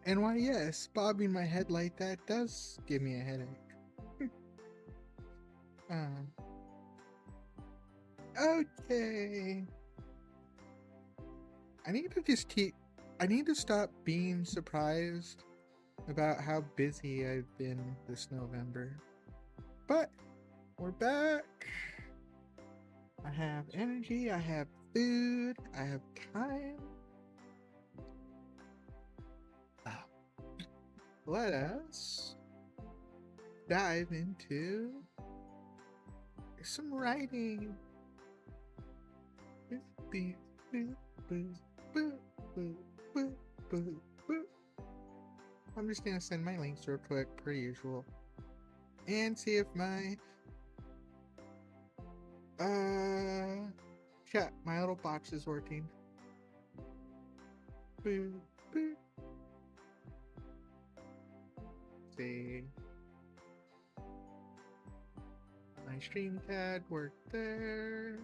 And why, yes, bobbing my head like that does give me a headache. Okay. I need to stop being surprised about how busy I've been this November. But we're back. I have energy, I have food, I have time. Let us dive into some writing. I'm just gonna send my links real quick, per usual, and see if my chat, my little box is working. See, my stream pad worked there.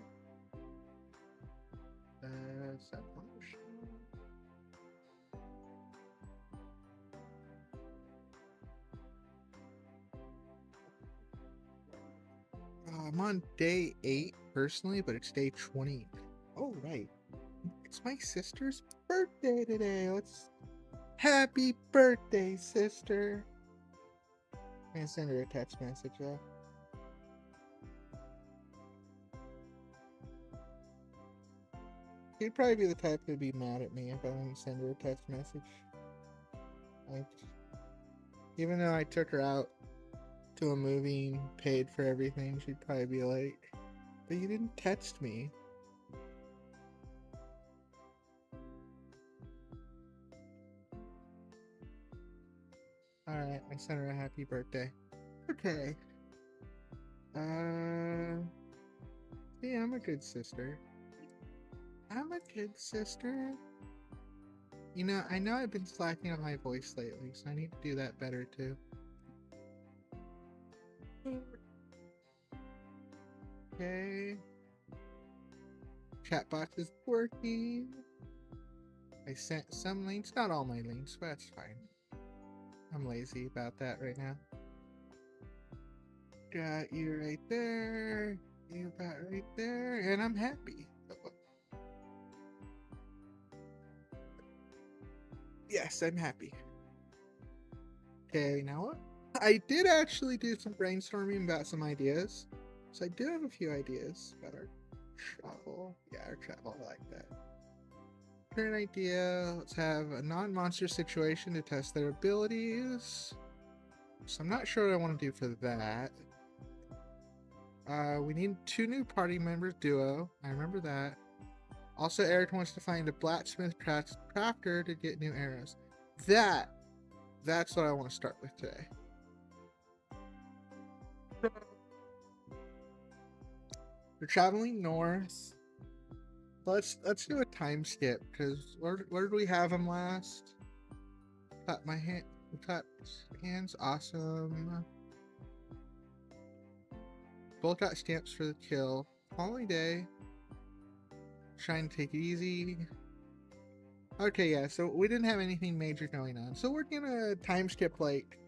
Set function. I'm on day 8 personally, but it's day 20. Oh, right. It's my sister's birthday today. Happy birthday, sister. I'm gonna send her a text message, though. She'd probably be the type to be mad at me if I didn't send her a text message. Like, even though I took her out to a movie and paid for everything, she'd probably be like, but you didn't text me. Alright, I sent her a happy birthday. Okay. Yeah, I'm a good sister. I'm a good sister. You know, I know I've been slacking on my voice lately, so I need to do that better too. Okay. Chatbot is working. I sent some links, not all my links, but that's fine. I'm lazy about that right now. Got you right there. You got right there, and I'm happy. Yes, I'm happy. Okay, now what? I did actually do some brainstorming about some ideas. So I do have a few ideas about our travel. Yeah, our travel, I like that. Current idea, let's have a non-monster situation to test their abilities. So I'm not sure what I want to do for that. We need 2 new party members duo. I remember that. Also, Eric wants to find a blacksmith crafter to get new arrows. That's what I want to start with today. We're traveling north. Let's do a time skip, because where did we have him last? Cut my hand. Cut hands. Awesome. Both got stamps for the kill. Following day. Trying to take it easy. Okay, yeah, so we didn't have anything major going on. So we're gonna time skip, like,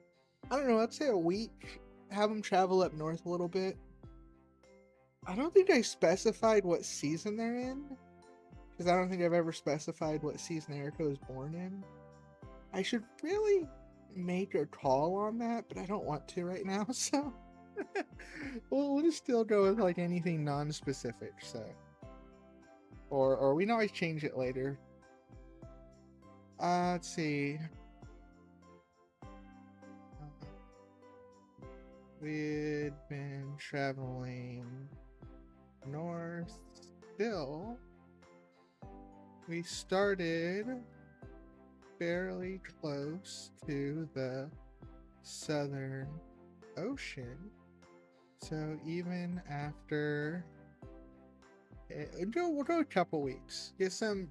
I don't know, let's say a week. Have them travel up north a little bit. I don't think I specified what season they're in, because I don't think I've ever specified what season Erica was born in. I should really make a call on that, but I don't want to right now, so we'll just still go with like anything non-specific, so. Or we can always change it later. Let's see. We'd been traveling north still. We started fairly close to the Southern Ocean. So even after we'll go a couple weeks. Get some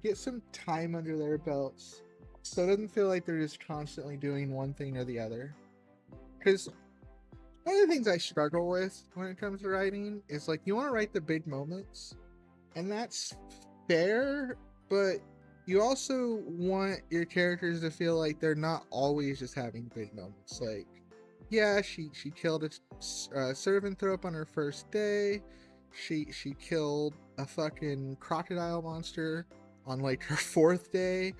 time under their belts, so it doesn't feel like they're just constantly doing one thing or the other. Because one of the things I struggle with when it comes to writing is like you want to write the big moments, and that's fair, but you also want your characters to feel like they're not always just having big moments. Like, yeah, she killed a servant throw up on her first day. She killed a fucking crocodile monster on like her fourth day.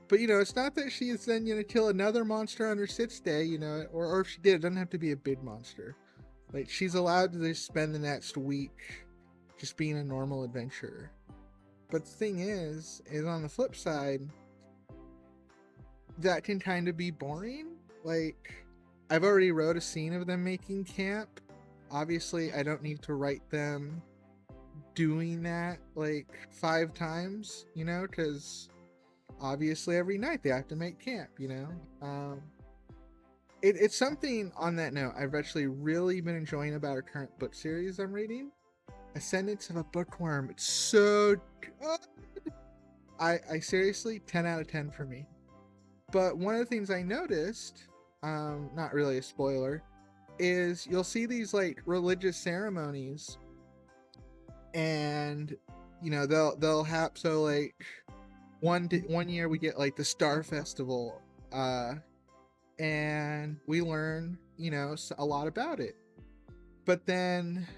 But you know, it's not that she is then gonna kill another monster on her sixth day. You know, or if she did, it doesn't have to be a big monster. Like she's allowed to just spend the next week just being a normal adventurer. But the thing is on the flip side, that can kind of be boring. Like, I've already wrote a scene of them making camp. Obviously, I don't need to write them doing that like 5 times, you know, because obviously every night they have to make camp, you know. It's something on that note I've actually really been enjoying about our current book series I'm reading. Ascendance of a Bookworm. It's so good. I seriously 10 out of 10 for me. But one of the things I noticed, not really a spoiler, is you'll see these like religious ceremonies, and you know they'll have, so like one year we get like the Star Festival, and we learn, you know, a lot about it. But then,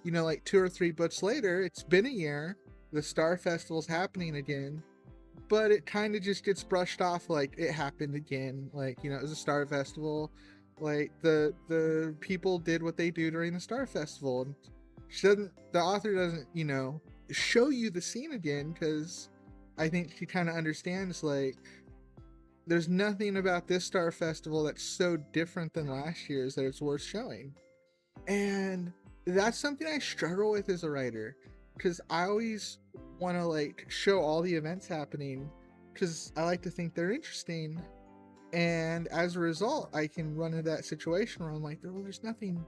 you know, like 2 or 3 books later, it's been a year, the Star Festival's happening again, but it kind of just gets brushed off like it happened again. Like, you know, it was a Star Festival. Like the people did what they do during the Star Festival, and the author doesn't, you know, show you the scene again, because I think she kind of understands like there's nothing about this Star Festival that's so different than last year's that it's worth showing. And that's something I struggle with as a writer, because I always want to like show all the events happening, because I like to think they're interesting. And as a result, I can run into that situation where I'm like, well, there's nothing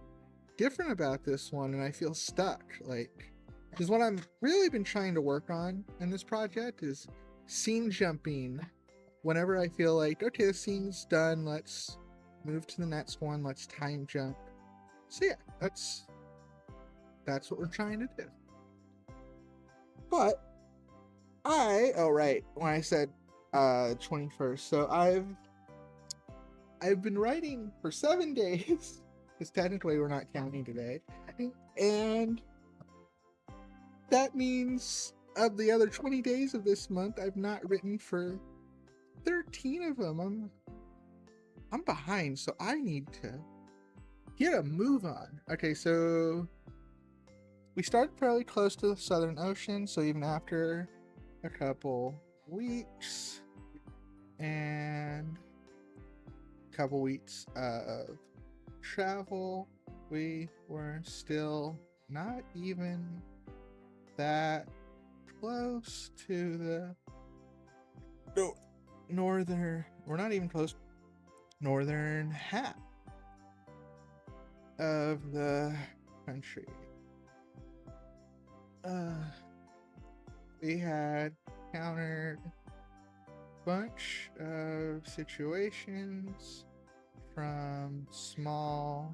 different about this one, and I feel stuck. Like, because what I'm really been trying to work on in this project is scene jumping. Whenever I feel like, okay, the scene's done, let's move to the next one, let's time jump. So yeah, that's what we're trying to do. But oh right, when I said 21st, so I've been writing for 7 days, because technically we're not counting today, and that means of the other 20 days of this month, I've not written for 13 of them. I'm behind, so I need to get a move on. Okay, so we started fairly close to the Southern Ocean, so even after a couple weeks and a couple weeks of travel, we were still not even that close to the northern, we're not even close northern half of the country. We had encountered a bunch of situations, from small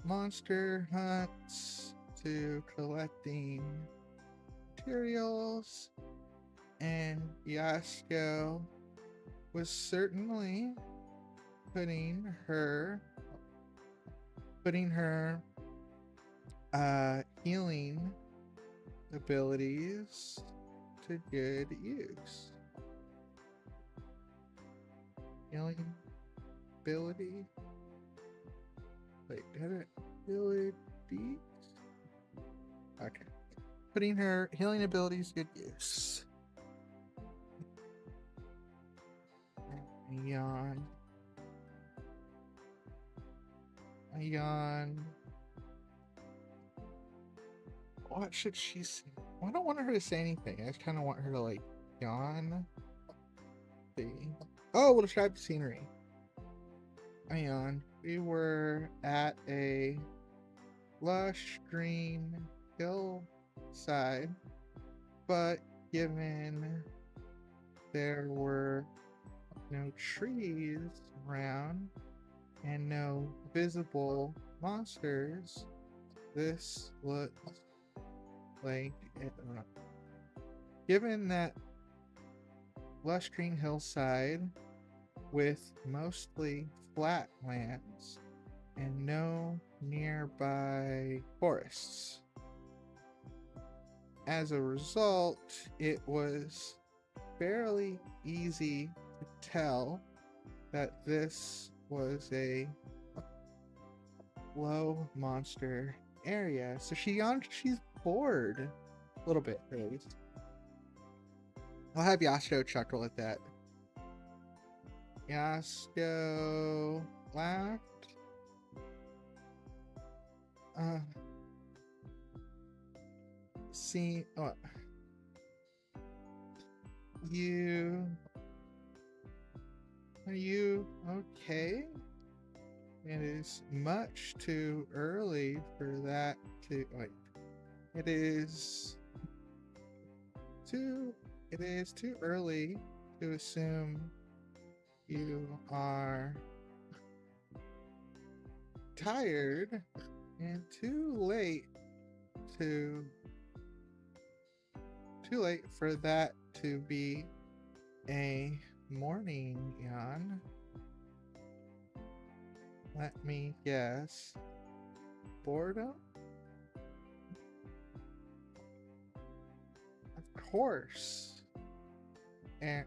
monster hunts to collecting materials, and Yasko was certainly putting her healing abilities to good use. Healing ability? Wait, abilities? Okay. Putting her healing abilities to good use. Yawn. What should she say? I don't want her to say anything. I just kind of want her to like yawn. See. Oh, we'll describe the scenery. Yawn. We were at a lush green hillside, but given there were no trees around and no visible monsters, this looked like it. Given that lush green hillside with mostly flat lands and no nearby forests. As a result, it was fairly easy to tell that this was a low monster area. So she's bored a little bit, at least. I'll have Yasuo chuckle at that. Yasuo laughed. See, are you okay? It is much too early for that to, wait, it is too early to assume you are tired and too late for that to be a morning yawn. Let me guess. Boredom? Of course. And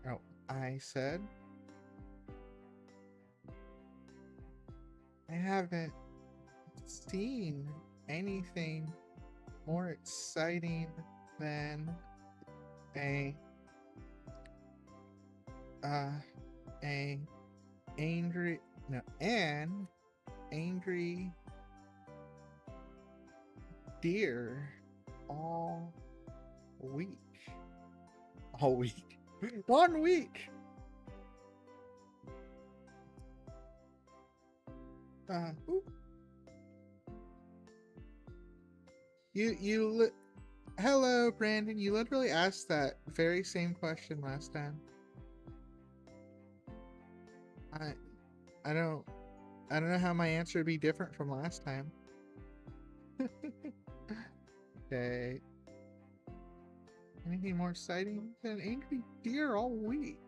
I said I haven't seen anything more exciting than an angry deer all week. 1 week. Hello, Brandon. You literally asked that very same question last time. I don't know how my answer would be different from last time. Okay. Anything more exciting than angry deer all week?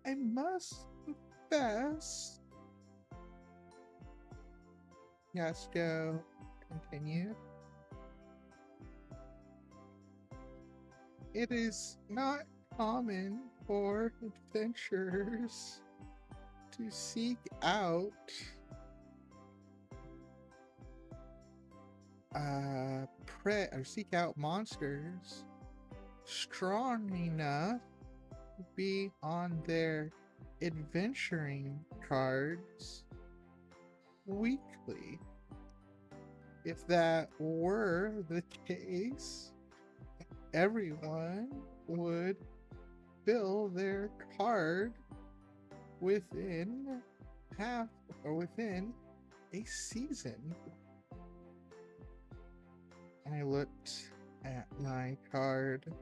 I must confess. Yes, go. Continue. It is not common for adventurers to seek out monsters strong enough to be on their adventuring cards weekly. If that were the case, everyone would fill their card within a season. I looked at my card.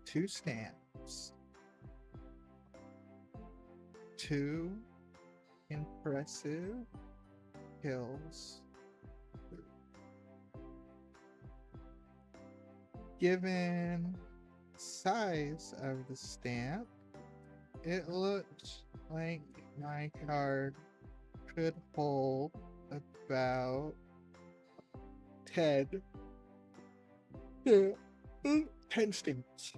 2 stamps. 2 impressive kills. Given the size of the stamp, it looked like my card could hold about 10 stamps.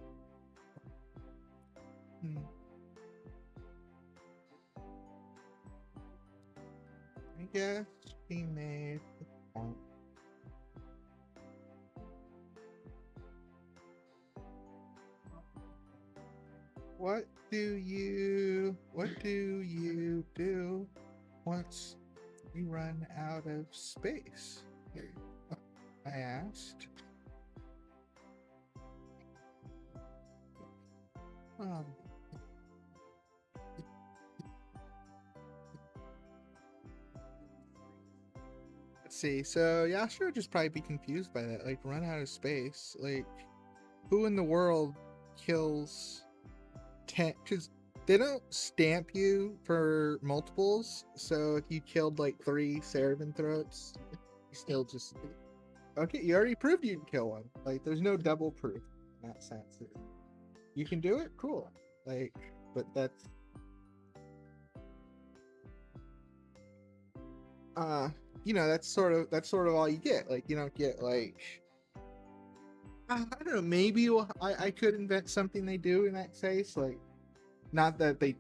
I guess he made the point. What do you do once you run out of space? I asked. Let's see. So Yasuo would just probably be confused by that. Like, run out of space. Like, who in the world kills 10? Because they don't stamp you for multiples. So if you killed like 3 Seraphim throats, you still just... Okay, you already proved you can kill one. Like, there's no double proof in that sense. you can do it, cool. Like, but that's you know, that's sort of all you get. Like, you don't get like I don't know, maybe I could invent something they do in that case, like not that they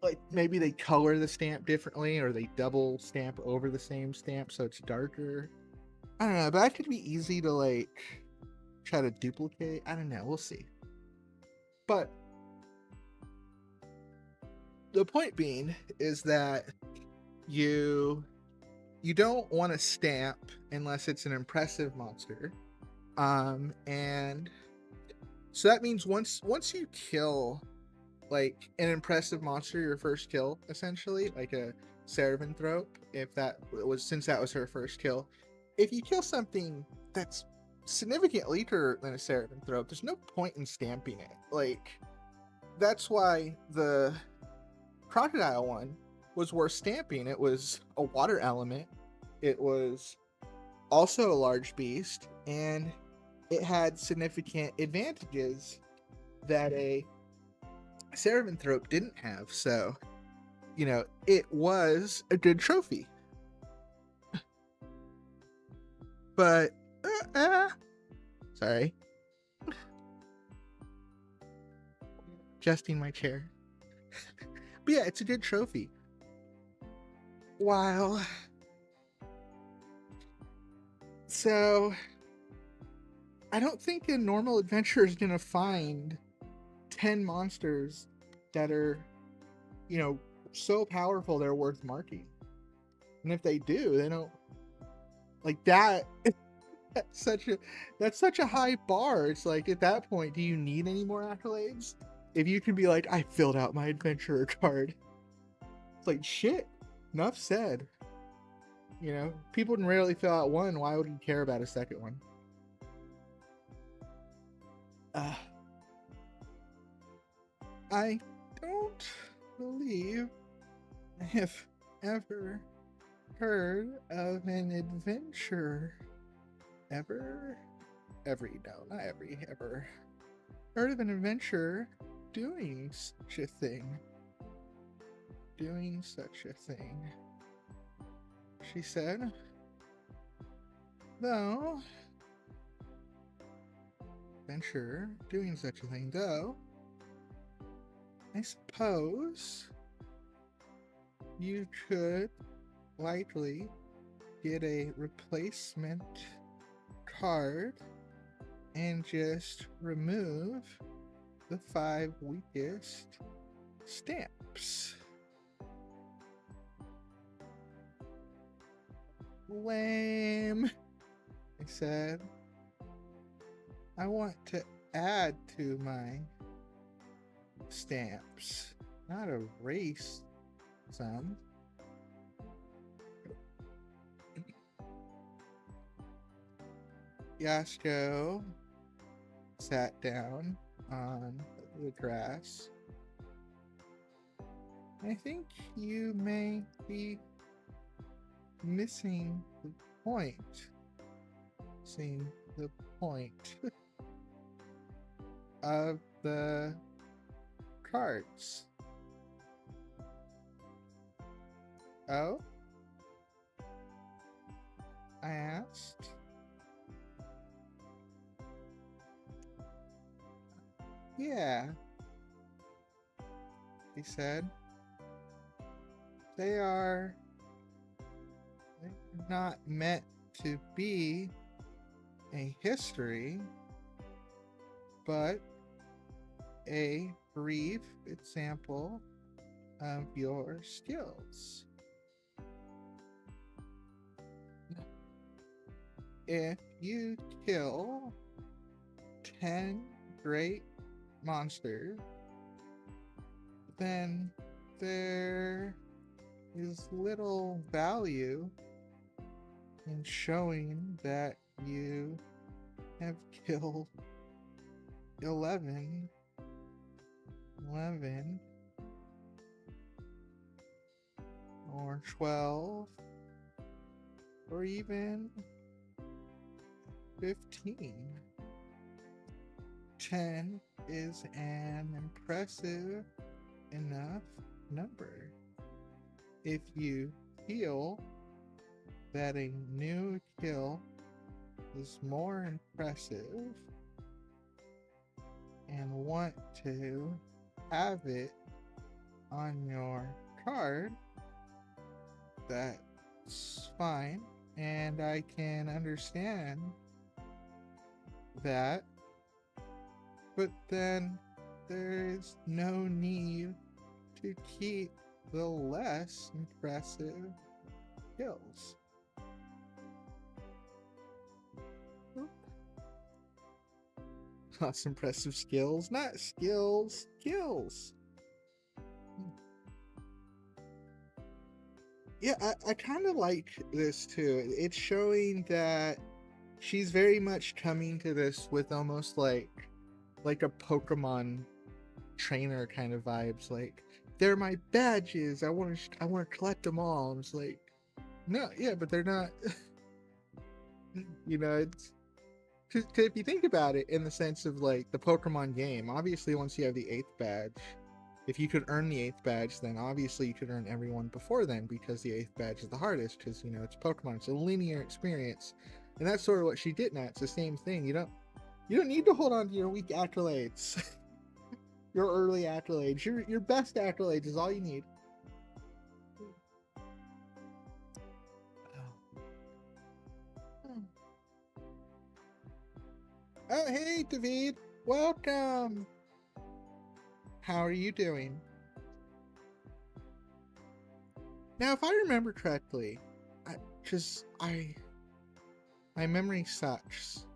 like maybe they color the stamp differently or they double stamp over the same stamp so it's darker. I don't know, but that could be easy to like try to duplicate. I don't know, we'll see. But the point being is that you don't want to stamp unless it's an impressive monster. And so that means once you kill like an impressive monster, your first kill, essentially, like a Seravanthrope, if that was since that was her first kill, if you kill something that's significantly weaker than a Seravanthrope, there's no point in stamping it. Like that's why the crocodile one was worth stamping. It was a water element. It was also a large beast, and it had significant advantages that a Seravanthrope didn't have. So, you know, it was a good trophy. But, sorry. Adjusting my chair. But yeah, it's a good trophy. While, so, I don't think a normal adventurer is going to find 10 monsters that are, you know, so powerful they're worth marking. And if they do, they don't like that. That's such a high bar. It's like at that point, do you need any more accolades? If you can be like, I filled out my adventurer card. It's like shit. Enough said. You know, people can rarely fill out one. Why would you care about a second one? I don't believe I have ever heard of an adventure. Ever heard of an adventure doing such a thing. She said, though, adventure doing such a thing, though, I suppose you could likely get a replacement card and just remove the 5 weakest stamps. Lame, I said. I want to add to my stamps, not erase some. Yasuko sat down on the grass. I think you may be missing the point. Seeing the point of the cards. Oh? I asked. Yeah, he said. They're not meant to be a history, but a brief example of your skills. If you kill 10 great monsters, then there is little value in showing that you have killed 11 or 12 or even 15. 10 is an impressive enough number. If you feel that a new kill is more impressive and want to have it on your card, that's fine, and I can understand that, but then there's no need to keep the less impressive kills. Less impressive skills, not skills, kills. Yeah, I kind of like this too. It's showing that she's very much coming to this with almost like a Pokemon trainer kind of vibes. Like, they're my badges. I want to collect them all. And it's like, no, yeah, but they're not. You know, it's because if you think about it in the sense of like the Pokemon game, obviously once you have the 8th badge, if you could earn the 8th badge, then obviously you could earn everyone before then, because the 8th badge is the hardest, because, you know, it's Pokemon. It's a linear experience. And that's sort of what she did now. It's the same thing. You don't need to hold on to your weak accolades. Your early accolades. Your best accolades is all you need. Oh, hey, David. Welcome. How are you doing? Now, if I remember correctly, my memory sucks.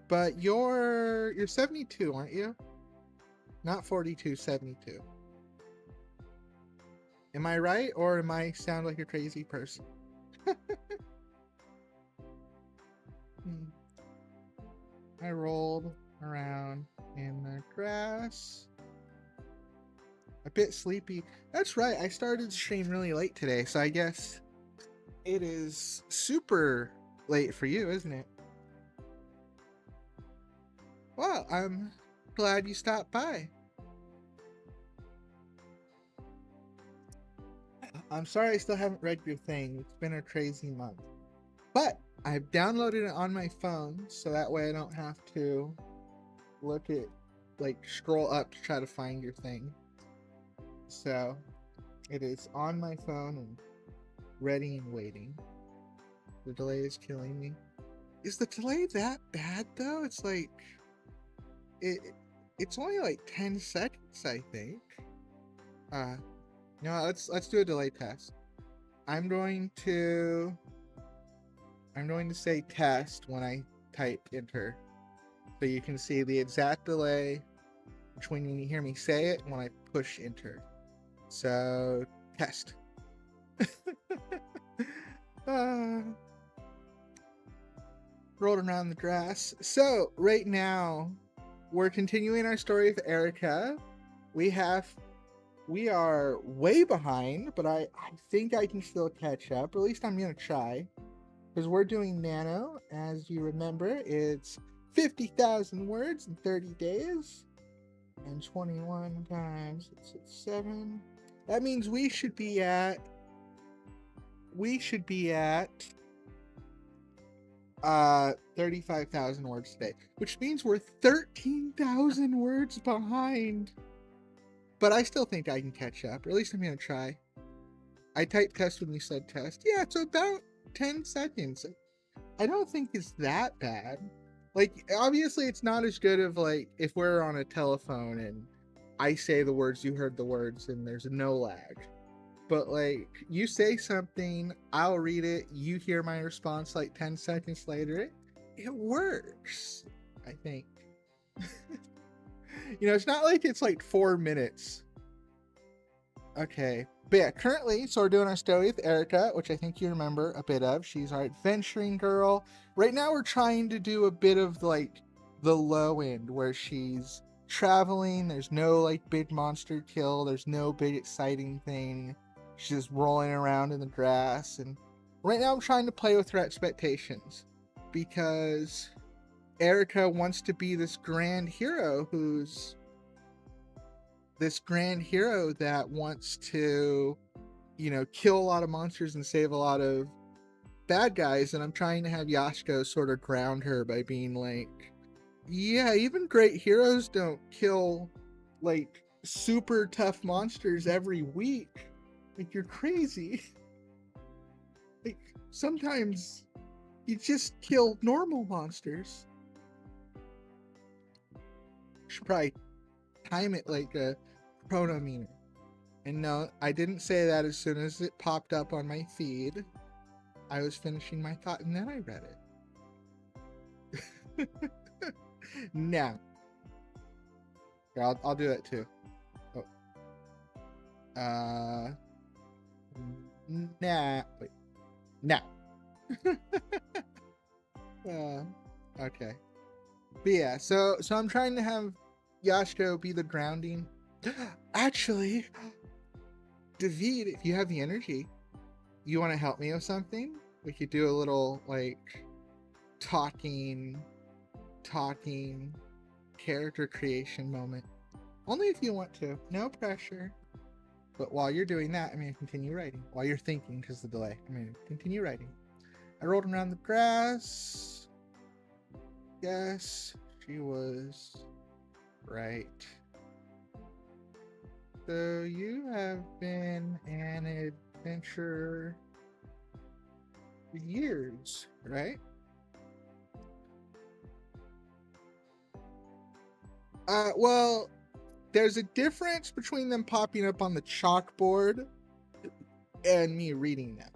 But you're 72, aren't you? Not 42, 72. Am I right, or am I sound like a crazy person? I rolled around in the grass. A bit sleepy. That's right, I started stream really late today, so I guess it is super late for you, isn't it? Well, I'm glad you stopped by. I'm sorry I still haven't read your thing. It's been a crazy month. But I've downloaded it on my phone, so that way I don't have to look at, like, scroll up to try to find your thing. So it is on my phone and ready and waiting. The delay is killing me. Is the delay that bad though? It's like it's only like 10 seconds, I think. No, let's do a delay test. I'm going to say test when I type enter, so you can see the exact delay between when you hear me say it and when I push enter. So test. Rolled around the grass. So right now we're continuing our story with Erica. We are way behind, but I think I can still catch up. Or at least I'm gonna try, because we're doing Nano. As you remember, it's 50,000 words in 30 days, and 21 times it's at 7. That means we should be at 35,000 words today, which means we're 13,000 words behind. But I still think I can catch up, or at least I'm gonna try. I typed test when you said test. Yeah, it's about 10 seconds. I don't think it's that bad. Like, obviously it's not as good of, like, if we're on a telephone and I say the words, you heard the words, and there's no lag. But, like, you say something, I'll read it, you hear my response like 10 seconds later, it works, I think. You know, it's not like it's like 4 minutes. Okay. But yeah, currently, so we're doing our story with Erica, which I think you remember a bit of. She's our adventuring girl. Right now we're trying to do a bit of, like, the low end, where she's traveling. There's no, like, big monster kill. There's no big exciting thing. She's just rolling around in the grass. And right now I'm trying to play with her expectations, because Erica wants to be this grand hero that wants to, kill a lot of monsters and save a lot of bad guys. And I'm trying to have Yashko sort of ground her by being like, yeah, even great heroes don't kill like super tough monsters every week. Like, you're crazy. Like, sometimes you just kill normal monsters. Should probably time it like a chronometer. And no, I didn't say that as soon as it popped up on my feed. I was finishing my thought and then I read it. Now, I'll do it too. Oh. Nah. Wait. Now. Okay. But yeah, so I'm trying to have Yashko be the grounding. Actually, David, if you have the energy, you want to help me with something? We could do a little like talking character creation moment. Only if you want to. No pressure. But while you're doing that, I'm going to continue writing. While you're thinking, because of the delay, I'm going to continue writing. I rolled around the grass. Yes, she was right. So you have been an adventurer for years, right? Well, there's a difference between them popping up on the chalkboard and me reading them.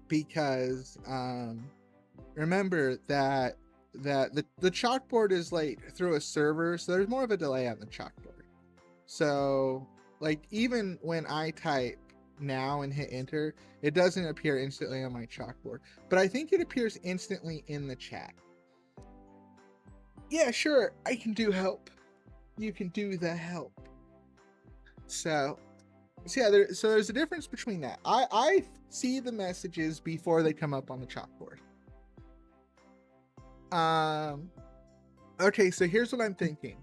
Because remember that the chalkboard is like through a server, so there's more of a delay on the chalkboard. So like even when I type now and hit enter, it doesn't appear instantly on my chalkboard, but I think it appears instantly in the chat. Yeah, sure, I can do help. You can do the help. So yeah, there's a difference between that. I see the messages before they come up on the chalkboard. Okay, so here's what I'm thinking.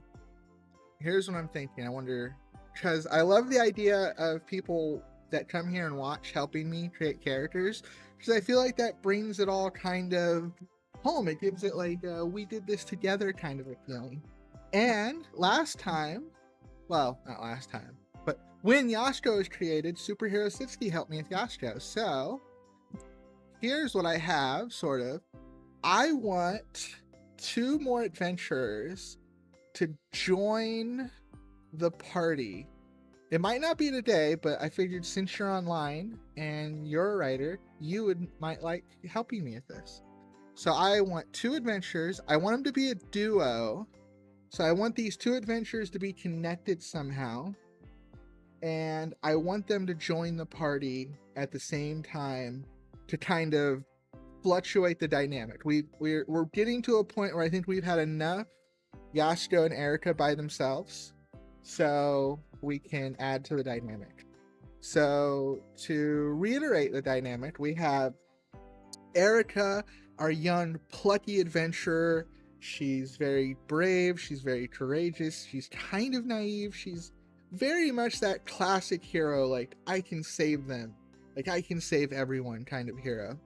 I wonder, because I love the idea of people that come here and watch helping me create characters, because I feel like that brings it all kind of home. It gives it like we did this together kind of a feeling. And last time, well, not last time, but when Yashko was created, Superhero Sitsuki helped me with Yashko. So here's what I have, sort of. I want 2 more adventurers to join the party. It might not be today, but I figured since you're online and you're a writer, you might like helping me with this. So I want 2 adventurers. I want them to be a duo. So I want these 2 adventurers to be connected somehow. And I want them to join the party at the same time to kind of fluctuate the dynamic. We're getting to a point where I think we've had enough Yashko and Erica by themselves, so we can add to the dynamic. So to reiterate the dynamic, we have Erica, our young plucky adventurer. She's very brave, she's very courageous, she's kind of naive, she's very much that classic hero, like I can save them, like I can save everyone kind of hero.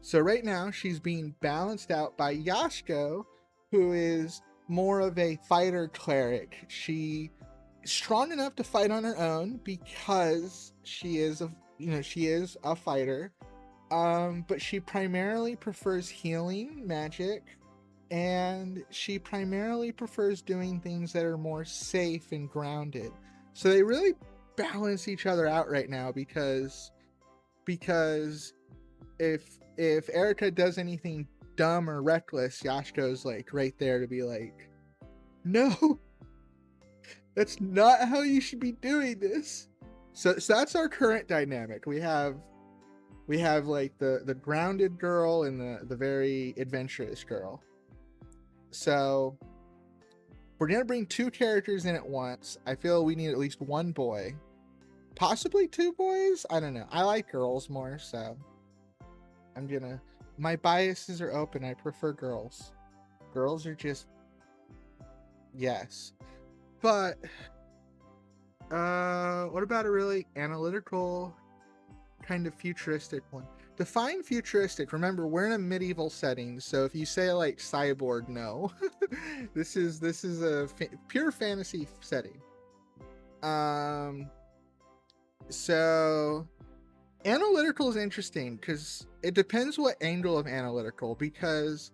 So right now she's being balanced out by Yashko, who is more of a fighter cleric. She is strong enough to fight on her own because she is a fighter. But she primarily prefers healing magic, and she primarily prefers doing things that are more safe and grounded. So they really balance each other out right now, because if Erica does anything dumb or reckless, Yashko's like right there to be like, no, that's not how you should be doing this. So that's our current dynamic. We have like the grounded girl and the very adventurous girl. So we're gonna bring 2 characters in at once. I feel we need at least 1 boy, possibly 2 boys. I don't know. I like girls more, so my biases are open. I prefer girls. Girls are just yes. But what about a really analytical kind of futuristic one? Define futuristic. Remember, we're in a medieval setting, so if you say like cyborg, no. this is a pure fantasy setting. So analytical is interesting because it depends what angle of analytical, because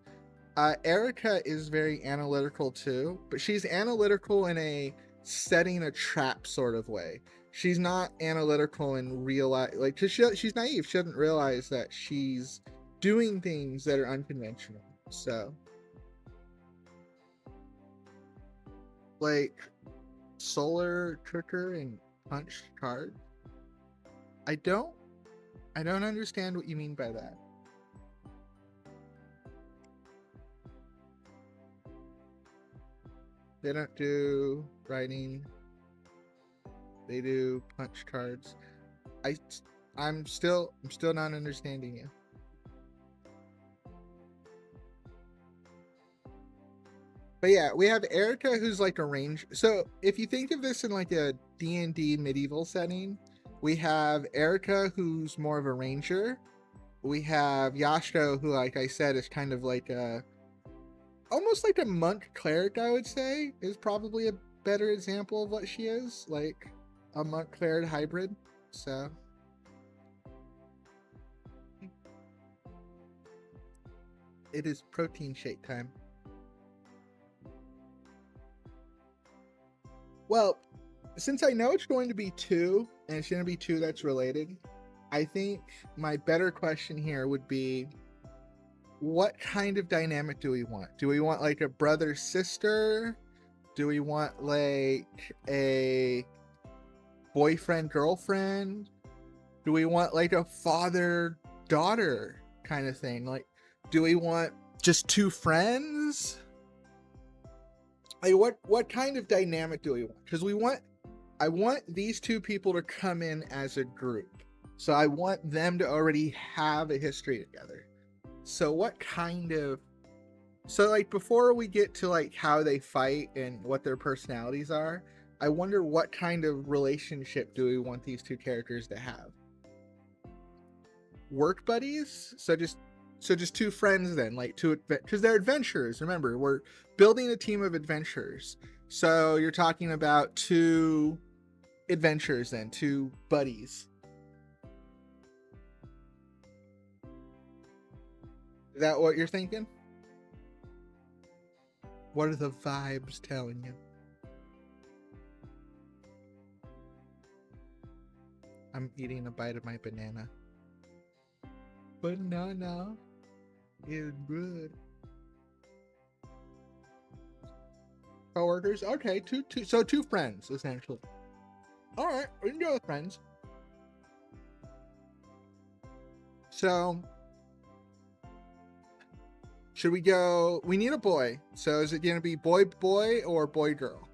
Erica is very analytical too, but she's analytical in a setting a trap sort of way. She's not analytical in real life, like, cause she's naive. She doesn't realize that she's doing things that are unconventional. So, like, solar cooker and punch card. I don't understand what you mean by that. They don't do writing. They do punch cards. I'm still not understanding you. But yeah, we have Erica, who's like a range. So if you think of this in like a D&D medieval setting, we have Erica, who's more of a ranger. We have Yashko, who, like I said, is kind of like a almost like a monk cleric, I would say, is probably a better example of what she is, like a monk cleric hybrid. So it is protein shake time. Well, since I know it's going to be two, and it's going to be two that's related, I think my better question here would be, what kind of dynamic do we want? Do we want like a brother-sister? Do we want like a boyfriend-girlfriend? Do we want like a father-daughter kind of thing? Like, do we want just two friends? Like, what kind of dynamic do we want? Because I want these two people to come in as a group. So I want them to already have a history together. So what kind of, so like before we get to like how they fight and what their personalities are, I wonder what kind of relationship do we want these two characters to have? Work buddies? So just two friends then, like two, because they're adventurers. Remember, we're building a team of adventurers. So you're talking about two adventurers then, two buddies. Is that what you're thinking? What are the vibes telling you? I'm eating a bite of my banana. Banana is good. Co-workers? Okay, so two friends, essentially. Alright, we can go with friends. So, should we go, we need a boy. So is it going to be boy or boy girl?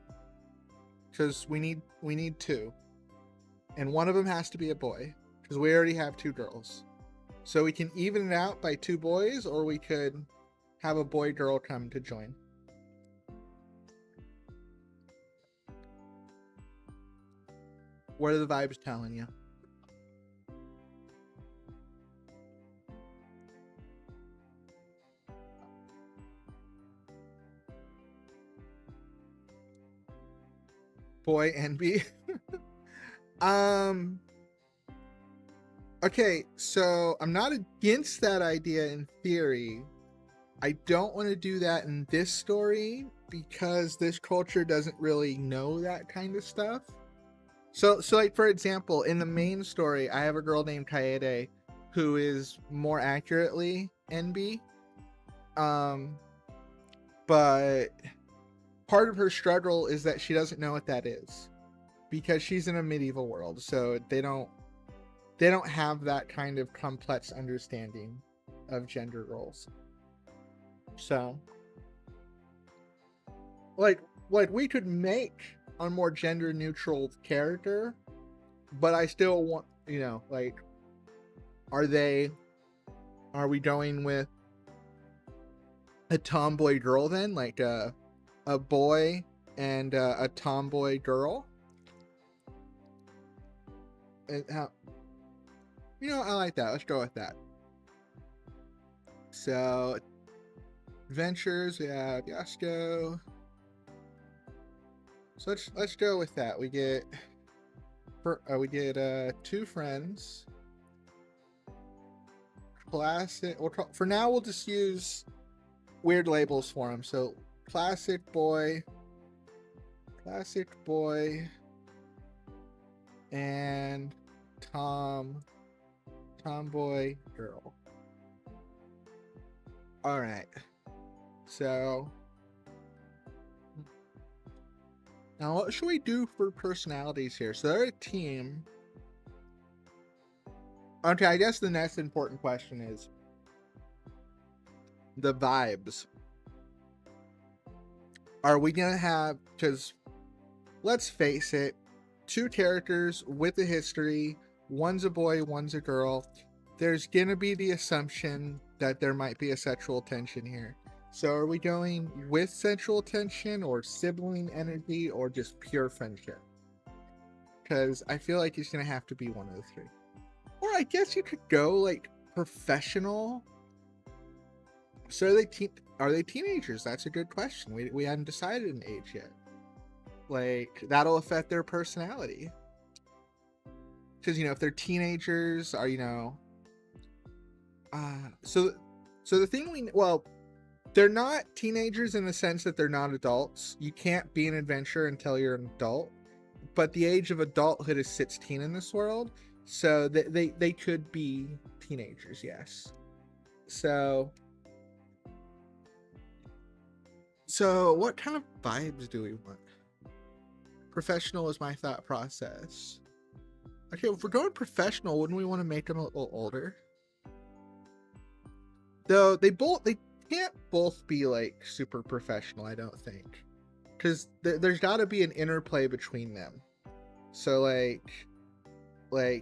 Because we need two. And one of them has to be a boy, because we already have two girls. So we can even it out by two boys, or we could have a boy girl come to join. What are the vibes telling you? Boy NB. Okay, so I'm not against that idea in theory. I don't want to do that in this story because this culture doesn't really know that kind of stuff. So like, for example, in the main story, I have a girl named Kaede who is more accurately NB. But part of her struggle is that she doesn't know what that is because she's in a medieval world, so they don't have that kind of complex understanding of gender roles. So like we could make a more gender neutral character, but I still want, you know, like, are we going with a tomboy girl then, like a boy and a tomboy girl. And how, I like that. Let's go with that. So adventures, we have Yasuko. So let's go with that. We get two friends. Classic. For now, we'll just use weird labels for them. So classic boy, and tomboy girl. All right. So now what should we do for personalities here? So they're a team. Okay, I guess the next important question is the vibes. Are we gonna have, because let's face it, two characters with a history, one's a boy, one's a girl, there's gonna be the assumption that there might be a sexual tension here. So are we going with sexual tension or sibling energy or just pure friendship? Because I feel like it's gonna have to be one of the three. Or I guess you could go like professional. So are they teenagers? That's a good question. We haven't decided an age yet. Like, that'll affect their personality. Because, if they're teenagers, or, so the thing they're not teenagers in the sense that they're not adults. You can't be an adventurer until you're an adult. But the age of adulthood is 16 in this world. So they could be teenagers, yes. So what kind of vibes do we want? Professional is my thought process. Okay, if we're going professional, wouldn't we want to make them a little older? Though they can't both be like super professional, I don't think. Because there's got to be an interplay between them. So like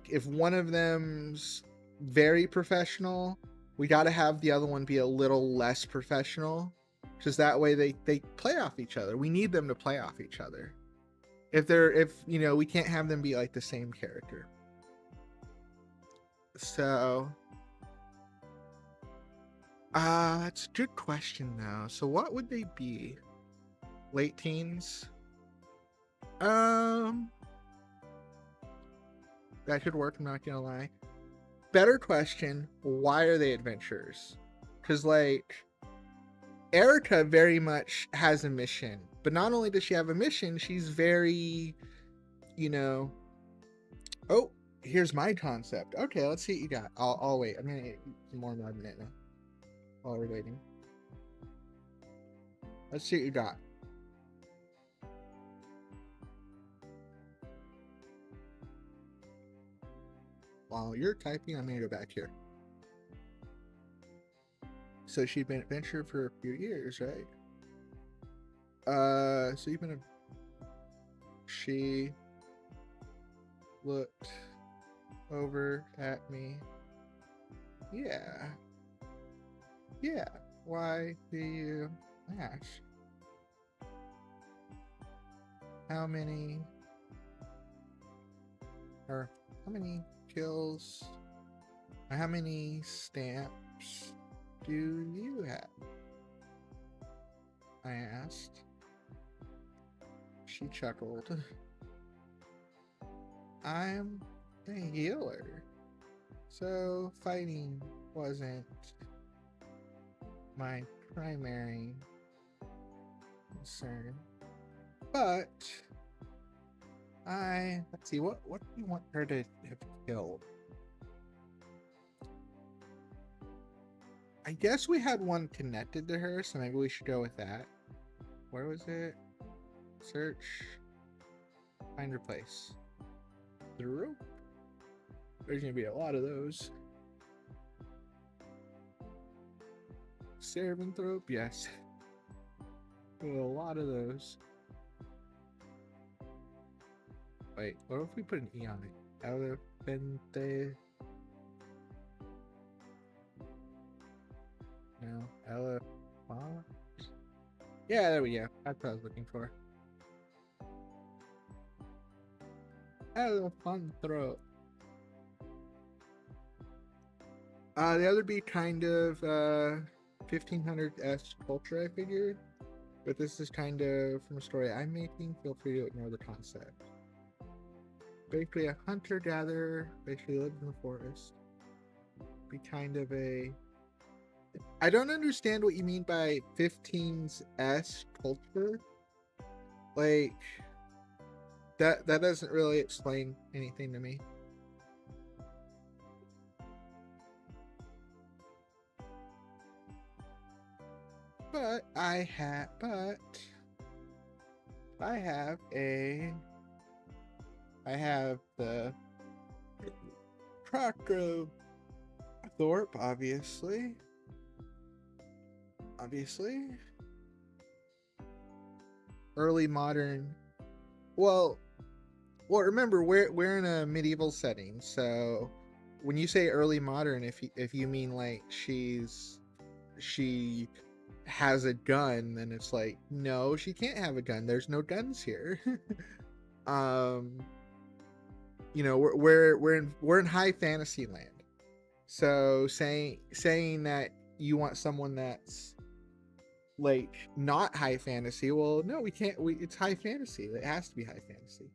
if one of them's very professional, we got to have the other one be a little less professional, because that way they play off each other. We need them to play off each other. If we can't have them be like the same character. So that's a good question though. So what would they be? Late teens? That could work, I'm not gonna lie. Better question, why are they adventurers? Because like Erica very much has a mission, but not only does she have a mission, she's very, oh, here's my concept. Okay, let's see what you got. I'll wait. I'm gonna eat some more than a minute now while we're waiting. Let's see what you got. While you're typing, I'm gonna go back here. So she'd been an adventurer for a few years, right? So you've been she looked over at me. Yeah. Why do you ask? How many kills? How many stamps do you have? I asked. She chuckled. I'm a healer, so fighting wasn't my primary concern. But let's see, what do you want her to have killed? I guess we had one connected to her, so maybe we should go with that. Where was it? Search. Find her place. The rope? There's gonna be a lot of those. Servanthrop? Yes. A lot of those. Wait, what if we put an E on it? Elefante. No, Elephant. Yeah, there we go. That's what I was looking for. Elephant throat. The other be kind of 1500s culture, I figured. But this is kind of from a story I'm making. Feel free to ignore the concept. Basically, a hunter-gatherer basically lives in the forest. Be kind of a... I don't understand what you mean by 15s culture. Like, that doesn't really explain anything to me. But I have the Crocro Thorpe, obviously. Early modern. Well, remember we're in a medieval setting, so when you say early modern, if you mean like she has a gun, then it's like, no, she can't have a gun. There's no guns here. You know, we're in high fantasy land. So saying that you want someone that's like not high fantasy, well, no, we can't. It's high fantasy. It has to be high fantasy.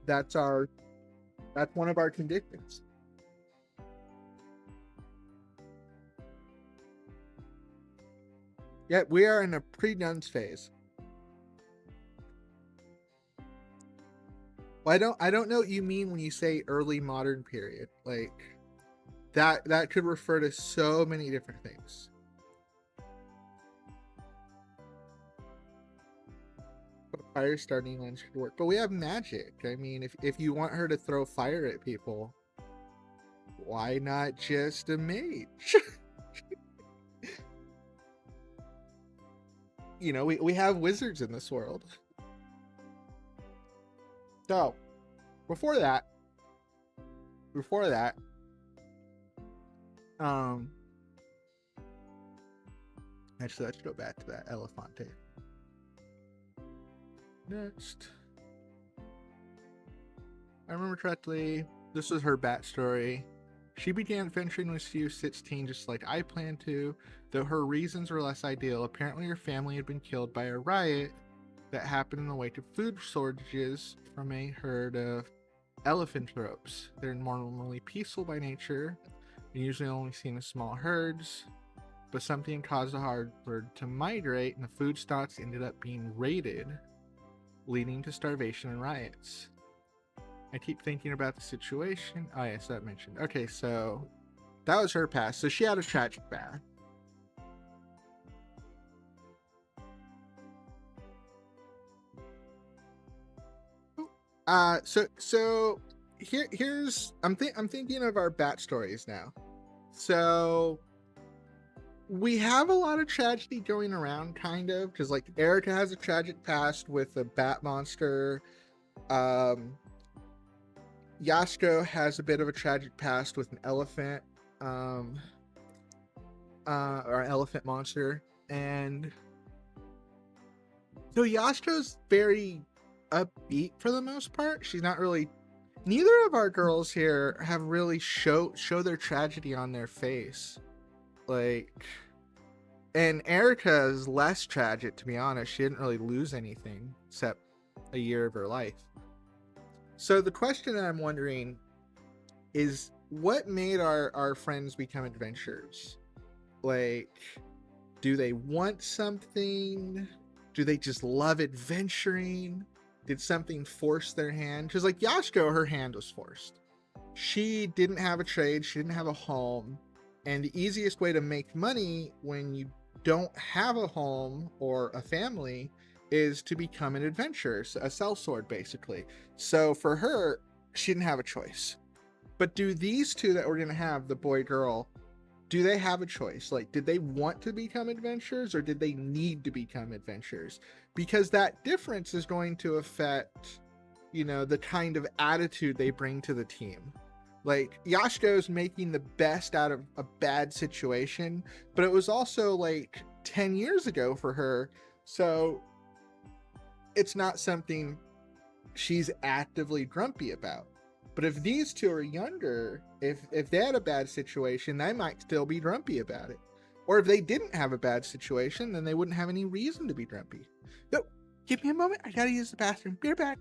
That's one of our conditions. Yeah, we are in a pre-nuns phase. Well, I don't know what you mean when you say early modern period. Like that could refer to so many different things. Fire starting lens could work, but we have magic. I mean, if you want her to throw fire at people, why not just a mage? You know, we have wizards in this world. So, before that, actually, let's go back to that Elefante. Next. I remember correctly, this was her backstory. She began adventuring when she was 16, just like I planned to, though her reasons were less ideal. Apparently, her family had been killed by a riot that happened in the wake of food shortages from a herd of elephanthropes. They're normally peaceful by nature and usually only seen as small herds, but something caused the herd to migrate, and the food stocks ended up being raided, leading to starvation and riots. I keep thinking about the situation. Oh, yes, that mentioned. Okay, so that was her past. So she had a tragic past. So here's I'm thinking of our bat stories now. So we have a lot of tragedy going around, kind of, because like Erica has a tragic past with a bat monster. Yasuko has a bit of a tragic past with an elephant, or an elephant monster, and so Yasuko's very upbeat for the most part. She's not really. Neither of our girls here have really show their tragedy on their face, like. And Erica is less tragic, to be honest. She didn't really lose anything except a year of her life. So the question that I'm wondering is, what made our friends become adventurers? Like, do they want something? Do they just love adventuring? Did something force their hand? Because like Yasuko, her hand was forced. She didn't have a trade. She didn't have a home. And the easiest way to make money when you don't have a home or a family is to become an adventurer, a sellsword, basically. So for her, she didn't have a choice. But do these two that we're going to have, the boy girl, do they have a choice? Like, did they want to become adventurers, or did they need to become adventurers? Because that difference is going to affect, you know, the kind of attitude they bring to the team. Like, Yasuko's making the best out of a bad situation, but it was also like 10 years ago for her. So it's not something she's actively grumpy about. But if these two are younger, if they had a bad situation, they might still be grumpy about it. Or if they didn't have a bad situation, then they wouldn't have any reason to be grumpy. No, give me a moment. I gotta use the bathroom. Be right back.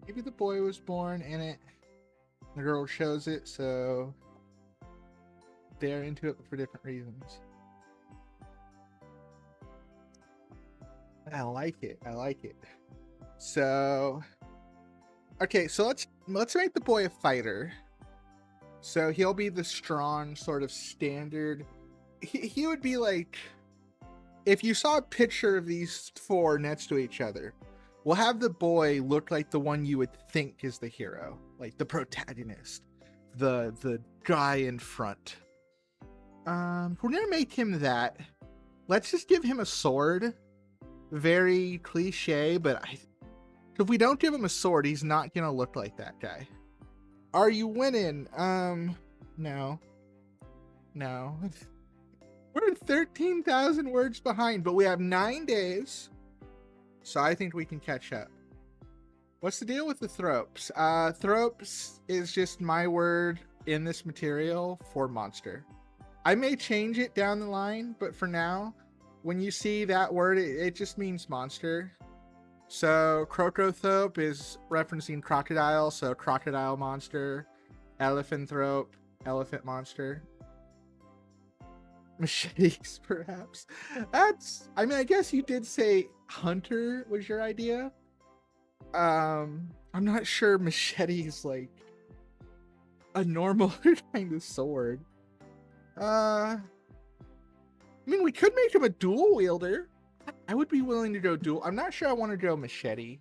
Maybe the boy was born in it. The girl shows it, so they're into it for different reasons. I like it. I like it. So, okay, so let's make the boy a fighter. So he'll be the strong sort of standard. He would be like, if you saw a picture of these four next to each other, we'll have the boy look like the one you would think is the hero, like the protagonist, the guy in front. We're gonna make him that. Let's just give him a sword. Very cliche, but if we don't give him a sword, he's not gonna look like that guy. Are you winning? No. We're 13,000 words behind, but we have 9 days. So I think we can catch up. What's the deal with the thropes? Thropes is just my word in this material for monster. I may change it down the line, but for now, when you see that word, it just means monster. So crocothope is referencing crocodile, so crocodile monster. Elephanthrope, elephant monster. Machetes, perhaps. I mean, I guess you did say hunter was your idea. I'm not sure machete is like a normal kind of sword. I mean, we could make him a dual wielder. I would be willing to go dual. I'm not sure I want to go machete.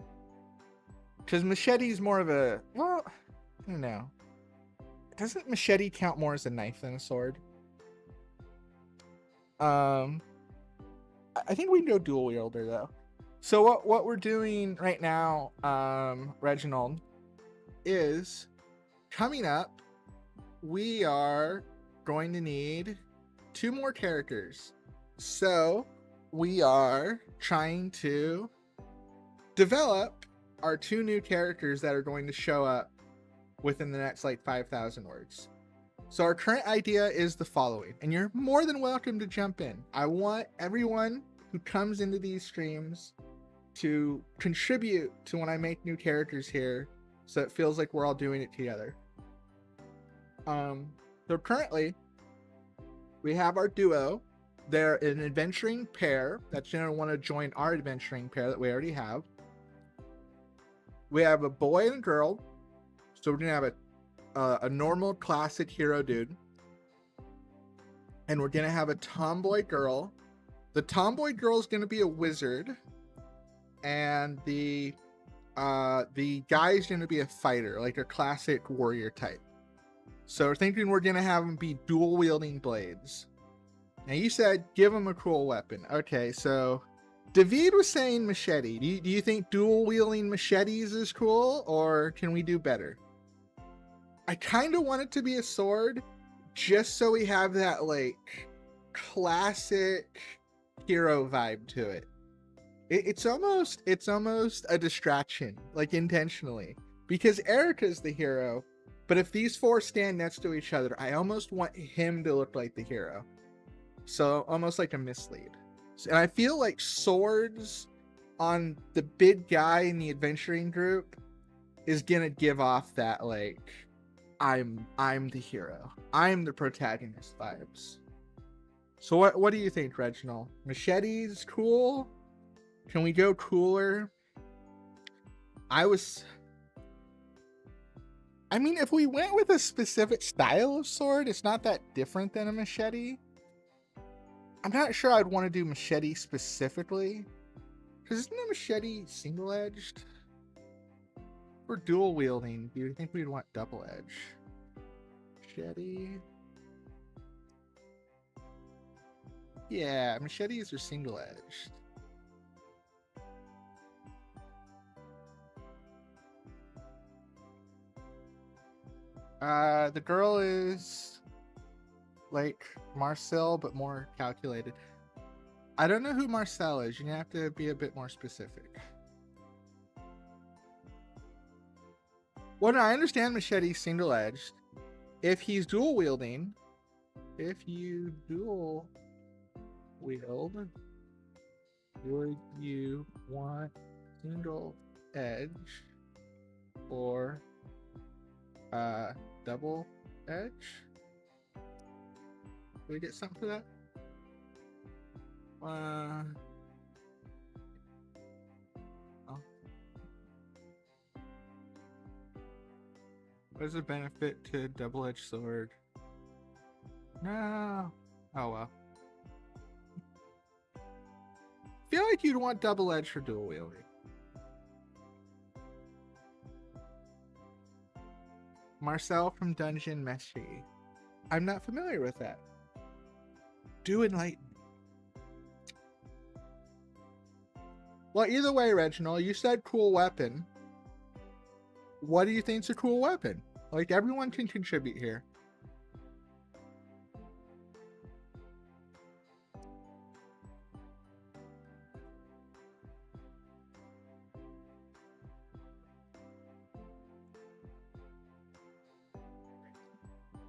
Because machete is more of a, well, I don't know. Doesn't machete count more as a knife than a sword? I think we can go dual wielder though. So what we're doing right now, Reginald, is coming up, we are going to need 2 more characters. So we are trying to develop our 2 new characters that are going to show up within the next like 5,000 words. So our current idea is the following, and you're more than welcome to jump in. I want everyone who comes into these streams to contribute to when I make new characters here, so it feels like we're all doing it together. So currently, we have our duo. They're an adventuring pair that's going to want to join our adventuring pair that we already have. We have a boy and a girl. So we're going to have a normal classic hero dude. And we're going to have a tomboy girl. The tomboy girl is going to be a wizard. And the guy is going to be a fighter, like a classic warrior type. So we're thinking we're going to have them be dual wielding blades. Now you said give him a cool weapon. Okay, so David was saying machete. Do you think dual wielding machetes is cool, or can we do better? I kind of want it to be a sword, just so we have that like classic hero vibe to it. It's almost a distraction, like intentionally, because Erica's the hero. But if these 4 stand next to each other, I almost want him to look like the hero. So almost like a mislead. And I feel like swords on the big guy in the adventuring group is gonna give off that like I'm the hero. I'm the protagonist vibes. So what do you think, Reginald? Machetes cool? Can we go cooler? I mean, if we went with a specific style of sword, it's not that different than a machete. I'm not sure I'd want to do machete specifically. Because isn't a machete single-edged? Or dual wielding, do you think we'd want double edge? Machete. Yeah, machetes are single-edged. The girl is like Marcel, but more calculated. I don't know who Marcel is. You have to be a bit more specific. Well, no, I understand machete single-edged. If he's dual wielding, if you dual wield, would you want single edge or double edge? Do we get something for that? Oh. What is the benefit to double-edged sword? No. Oh well. I feel like you'd want double-edged for dual wielding. Marcel from Dungeon Meshi. I'm not familiar with that. Do enlighten. Well, either way, Reginald, you said cool weapon. What do you think's a cool weapon? Like, everyone can contribute here.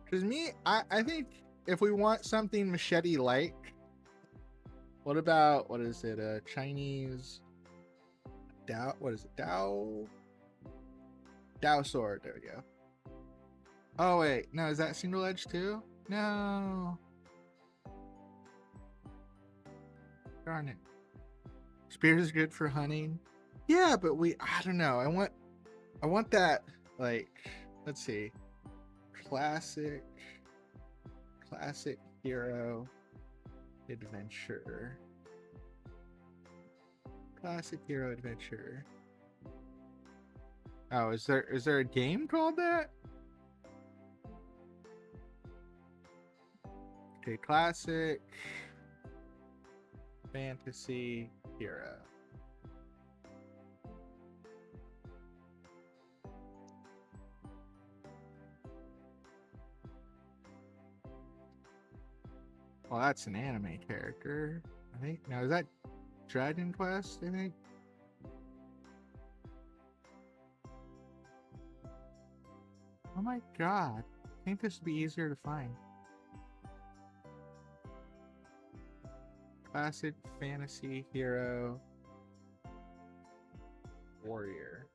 Because me, I think if we want something machete-like, what about, what is it, a Chinese Dao, what is it, Dao sword, there we go. Oh wait, no, is that single edge too? No. Darn it. Spears is good for hunting. Yeah, but I don't know. I want that, like, let's see. Classic hero adventure. Classic hero adventure. Oh, is there a game called that? Okay, classic fantasy hero. Well, that's an anime character, I think. Now, is that Dragon Quest, I think? Oh my god. I think this would be easier to find. Classic fantasy hero warrior.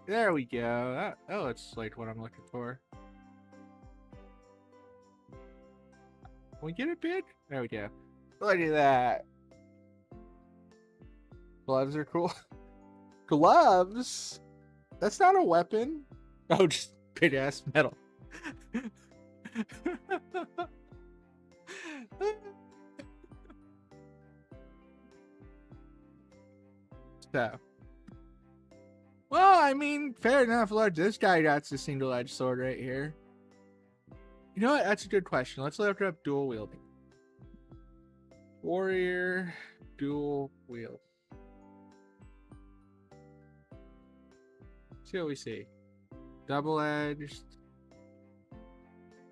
There we go. That looks like what I'm looking for. Can we get it big? There we go. Look at that. Gloves are cool. Gloves? That's not a weapon. Oh, just big ass metal. So. Well, I mean, fair enough. Look, this guy got the single-edged sword right here. You know what? That's a good question. Let's look up dual wielding. Warrior, dual wield. See what we see. Double-edged.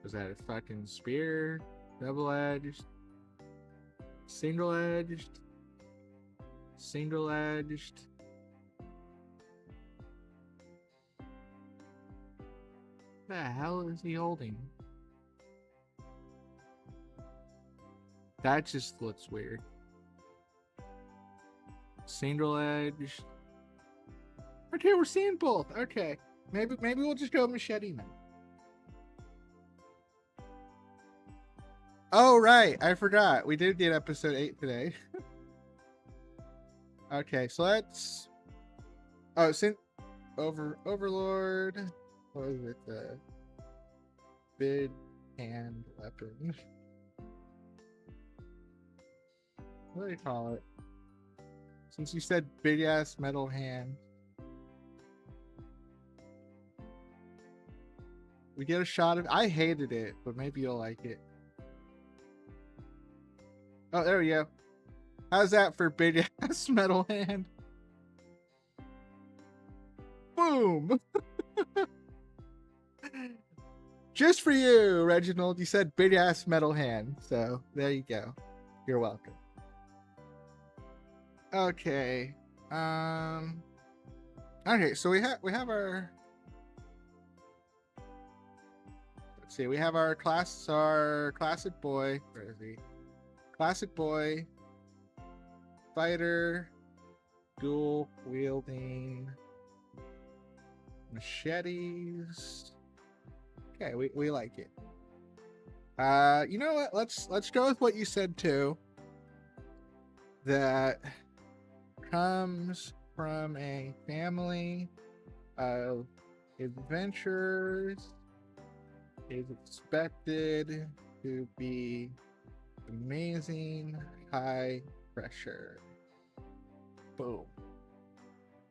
Was that a fucking spear? Double-edged. Single-edged. Single-edged. What the hell is he holding? That just looks weird. Single edge. Okay, we're seeing both. Okay. Maybe we'll just go machete now. Oh right, I forgot. We did get episode 8 today. Okay, so let's Overlord. What is it? Big hand weapon. What do they call it? Since you said big ass metal hand. We get a shot of I hated it, but maybe you'll like it. Oh, there we go. How's that for big ass metal hand? Boom! Just for you, Reginald. You said big ass metal hand. So there you go. You're welcome. Okay. Okay, so we have our, let's see, we have our classic boy. Where is he? Classic boy. Fighter. Dual wielding machetes. Okay, we like it. You know what? Let's go with what you said too. That comes from a family of adventurers, is expected to be amazing, high pressure. Boom.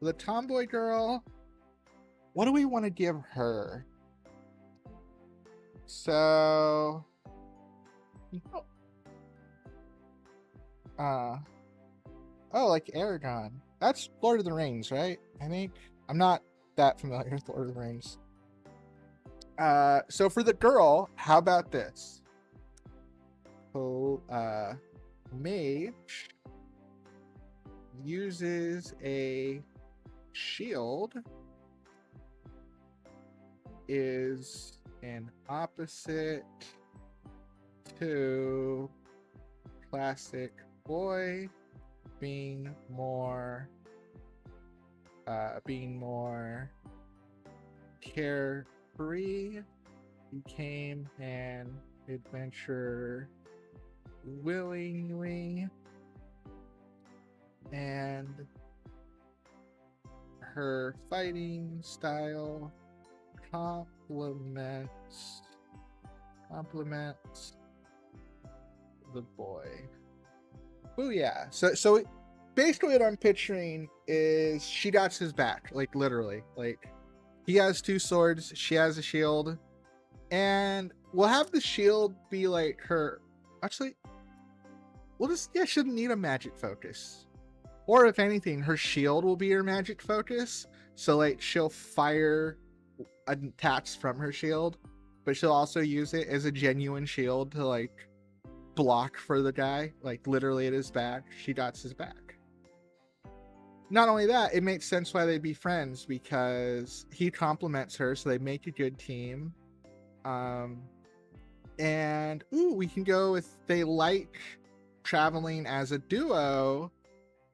The tomboy girl, what do we want to give her? So, oh, like Aragon. That's Lord of the Rings, right? I think. I'm not that familiar with Lord of the Rings. So for the girl, how about this? So, mage uses a shield, is an opposite to classic boy, being more carefree, became an adventurer willingly, and her fighting style complements the boy. Oh yeah. So basically what I'm picturing is she got his back, like literally. Like he has 2 swords, she has a shield, and we'll have the shield be like her. Actually, she doesn't need a magic focus. Or if anything, her shield will be her magic focus. So like she'll fire attacks from her shield, but she'll also use it as a genuine shield to like block for the guy, like literally at his back. She dots his back. Not only that, it makes sense why they'd be friends, because he compliments her, so they make a good team. And we can go with they like traveling as a duo,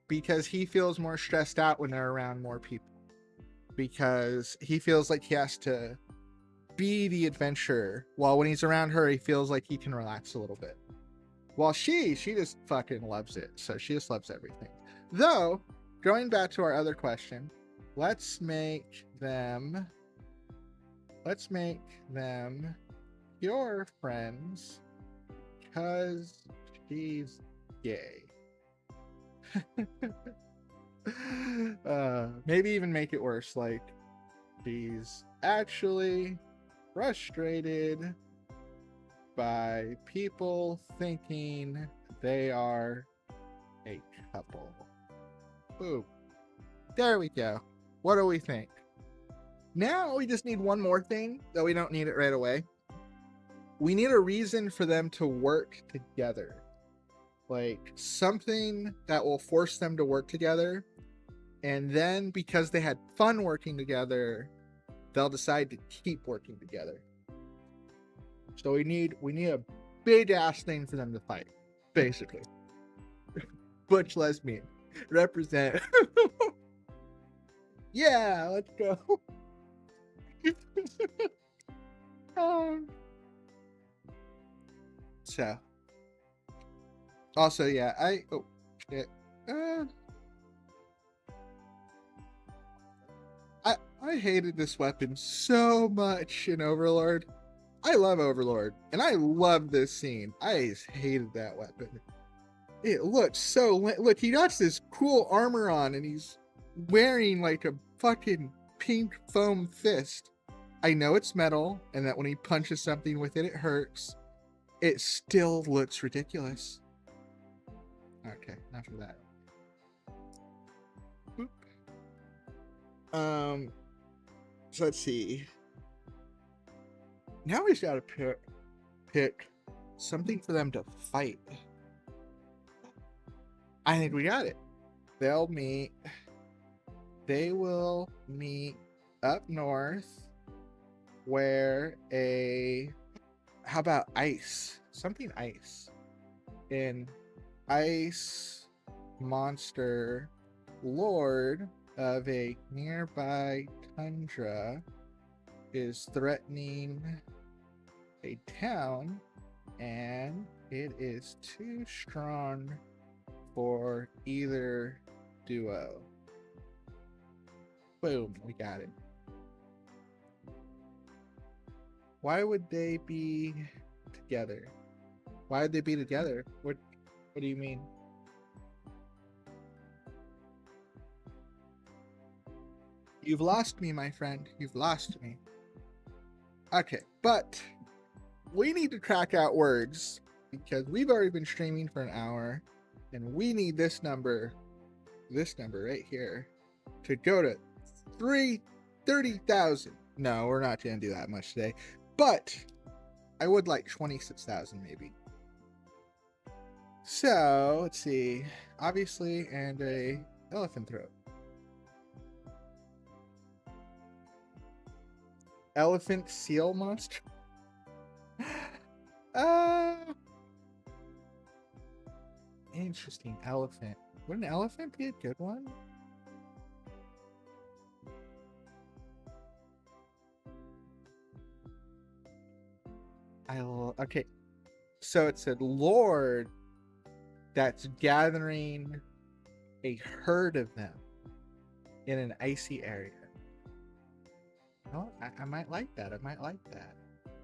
because he feels more stressed out when they're around more people, because he feels like he has to be the adventurer, while when he's around her, he feels like he can relax a little bit. While she just fucking loves it, so she just loves everything. Though, going back to our other question, let's make them your friends, because she's gay. Maybe even make it worse, like she's actually frustrated by people thinking they are a couple. Boom. There we go. What do we think? Now we just need one more thing, though we don't need it right away. We need a reason for them to work together. Like something that will force them to work together. And then because they had fun working together, they'll decide to keep working together. So we need a big ass thing for them to fight, basically. Butch lesbian. Represent. Yeah, let's go. um, so, also, yeah, oh, shit. I hated this weapon so much in Overlord. I love Overlord, and I love this scene. I just hated that weapon. It looks so... Look, he got this cool armor on, and he's wearing like a fucking pink foam fist. I know it's metal, and that when he punches something with it, it hurts. It still looks ridiculous. Okay, enough of that. Boop. So let's see. Now we just gotta pick something for them to fight. I think we got it. They will meet up north where how about ice? Something ice. An ice monster lord of a nearby tundra is threatening a town, and it is too strong for either duo. Boom, we got it. Why would they be together? Why would they be together? What do you mean? You've lost me, my friend. You've lost me. Okay, but we need to crack out words because we've already been streaming for an hour, and we need this number right here, to go to 30,000. No, we're not going to do that much today, but I would like 26,000 maybe. So let's see, obviously, and a elephant throat. Elephant seal monster. Interesting. Elephant. Would an elephant be a good one? Okay. So it said Lord that's gathering a herd of them in an icy area. Oh, I might like that. I might like that.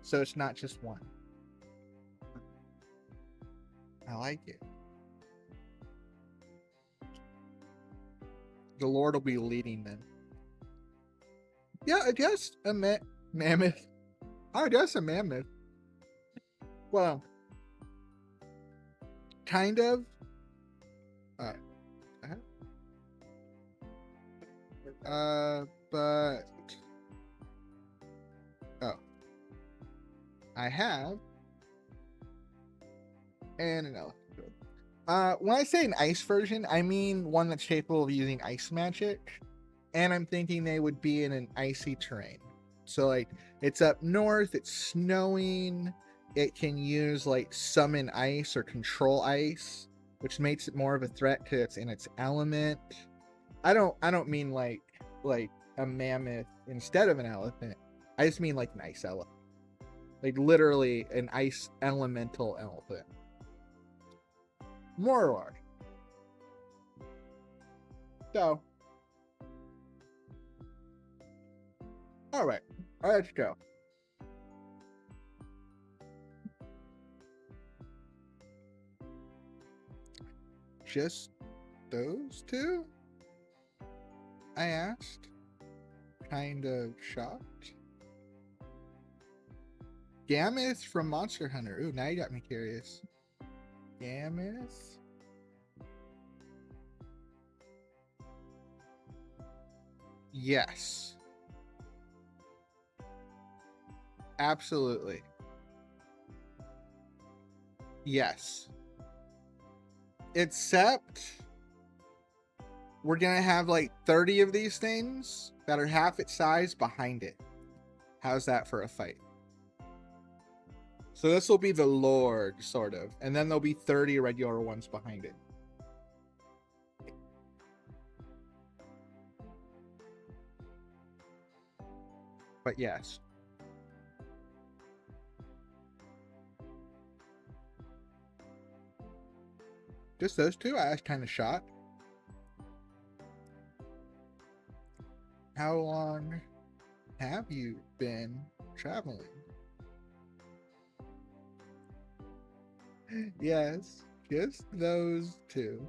So it's not just one. I like it. The Lord will be leading them. Yeah, I guess a mammoth. I guess a mammoth. Well, kind of. But oh, I have and an elephant. When I say an ice version, I mean one that's capable of using ice magic, and I'm thinking they would be in an icy terrain. So like, it's up north, it's snowing, it can use like summon ice or control ice, which makes it more of a threat because it's in its element. I don't mean like a mammoth instead of an elephant. I just mean like an ice elephant. Like literally an ice elemental elephant. More or less. So, all right, let's go. Just those two? I asked, kind of shocked. Gammoth from Monster Hunter. Ooh, now you got me curious. Gammoth? Yes. Absolutely. Yes. Except we're gonna have like 30 of these things that are half its size behind it. How's that for a fight? So this will be the Lord, sort of. And then there'll be 30 regular ones behind it. But yes. Just those two? I was kind of shocked. How long have you been traveling? Yes, just those two.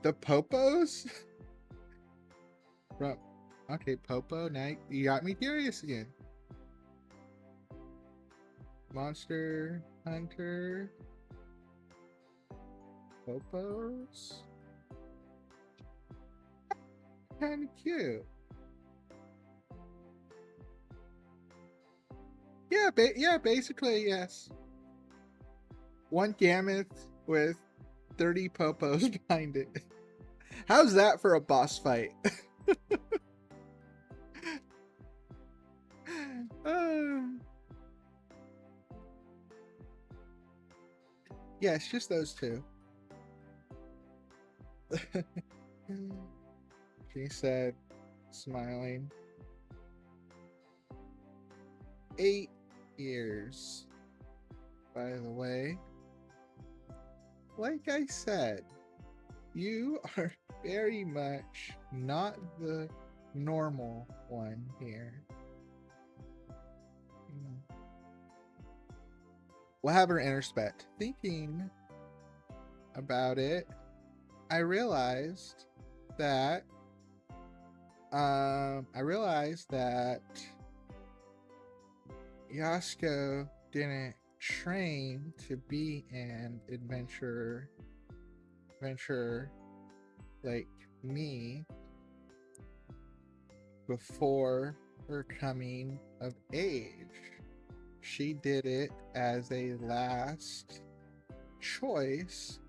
The Popos? Bro, okay, Popo, now you got me curious again. Monster Hunter Popos? Kind of cute. Yeah, basically, yes. One Gammoth with 30 Popos behind it. How's that for a boss fight? Yeah, it's just those two. She said, smiling. 8 years. By the way, like I said, you are very much not the normal one here. We'll have her introspect. Thinking about it, I realized that Yasuko didn't train to be an adventurer like me before her coming of age. She did it as a last choice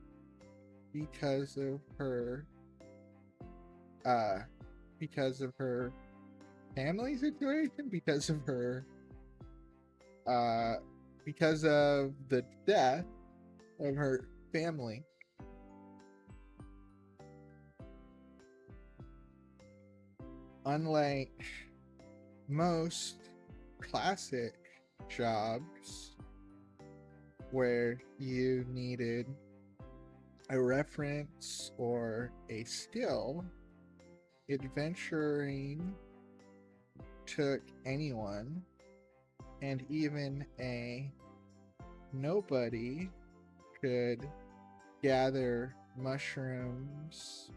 because of her family situation, because of the death of her family. Unlike most classic jobs where you needed a reference or a skill, adventuring took anyone, and even a nobody could gather mushrooms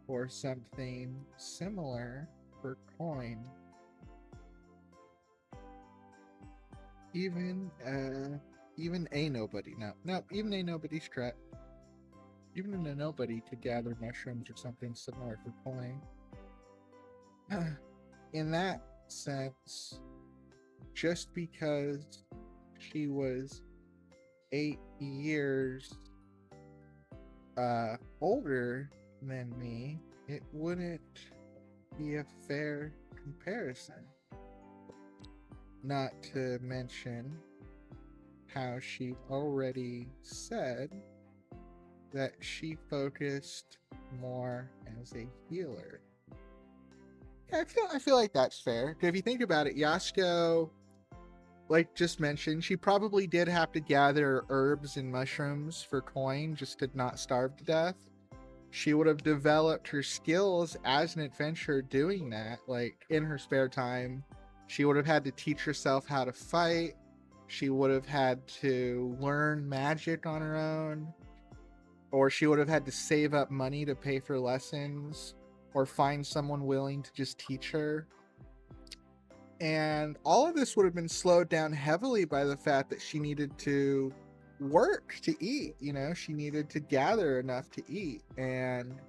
or something similar for coin. Even a nobody. Even a nobody's correct. Even a nobody could gather mushrooms or something similar for coin. In that sense, just because she was 8 years older than me, it wouldn't be a fair comparison. Not to mention how she already said that she focused more as a healer. Yeah, I feel like that's fair. If you think about it, Yasuko, like just mentioned, she probably did have to gather herbs and mushrooms for coin just to not starve to death. She would have developed her skills as an adventurer doing that, like in her spare time. She would have had to teach herself how to fight. She would have had to learn magic on her own. Or she would have had to save up money to pay for lessons, or find someone willing to just teach her. And all of this would have been slowed down heavily by the fact that she needed to work to eat. She needed to gather enough to eat, and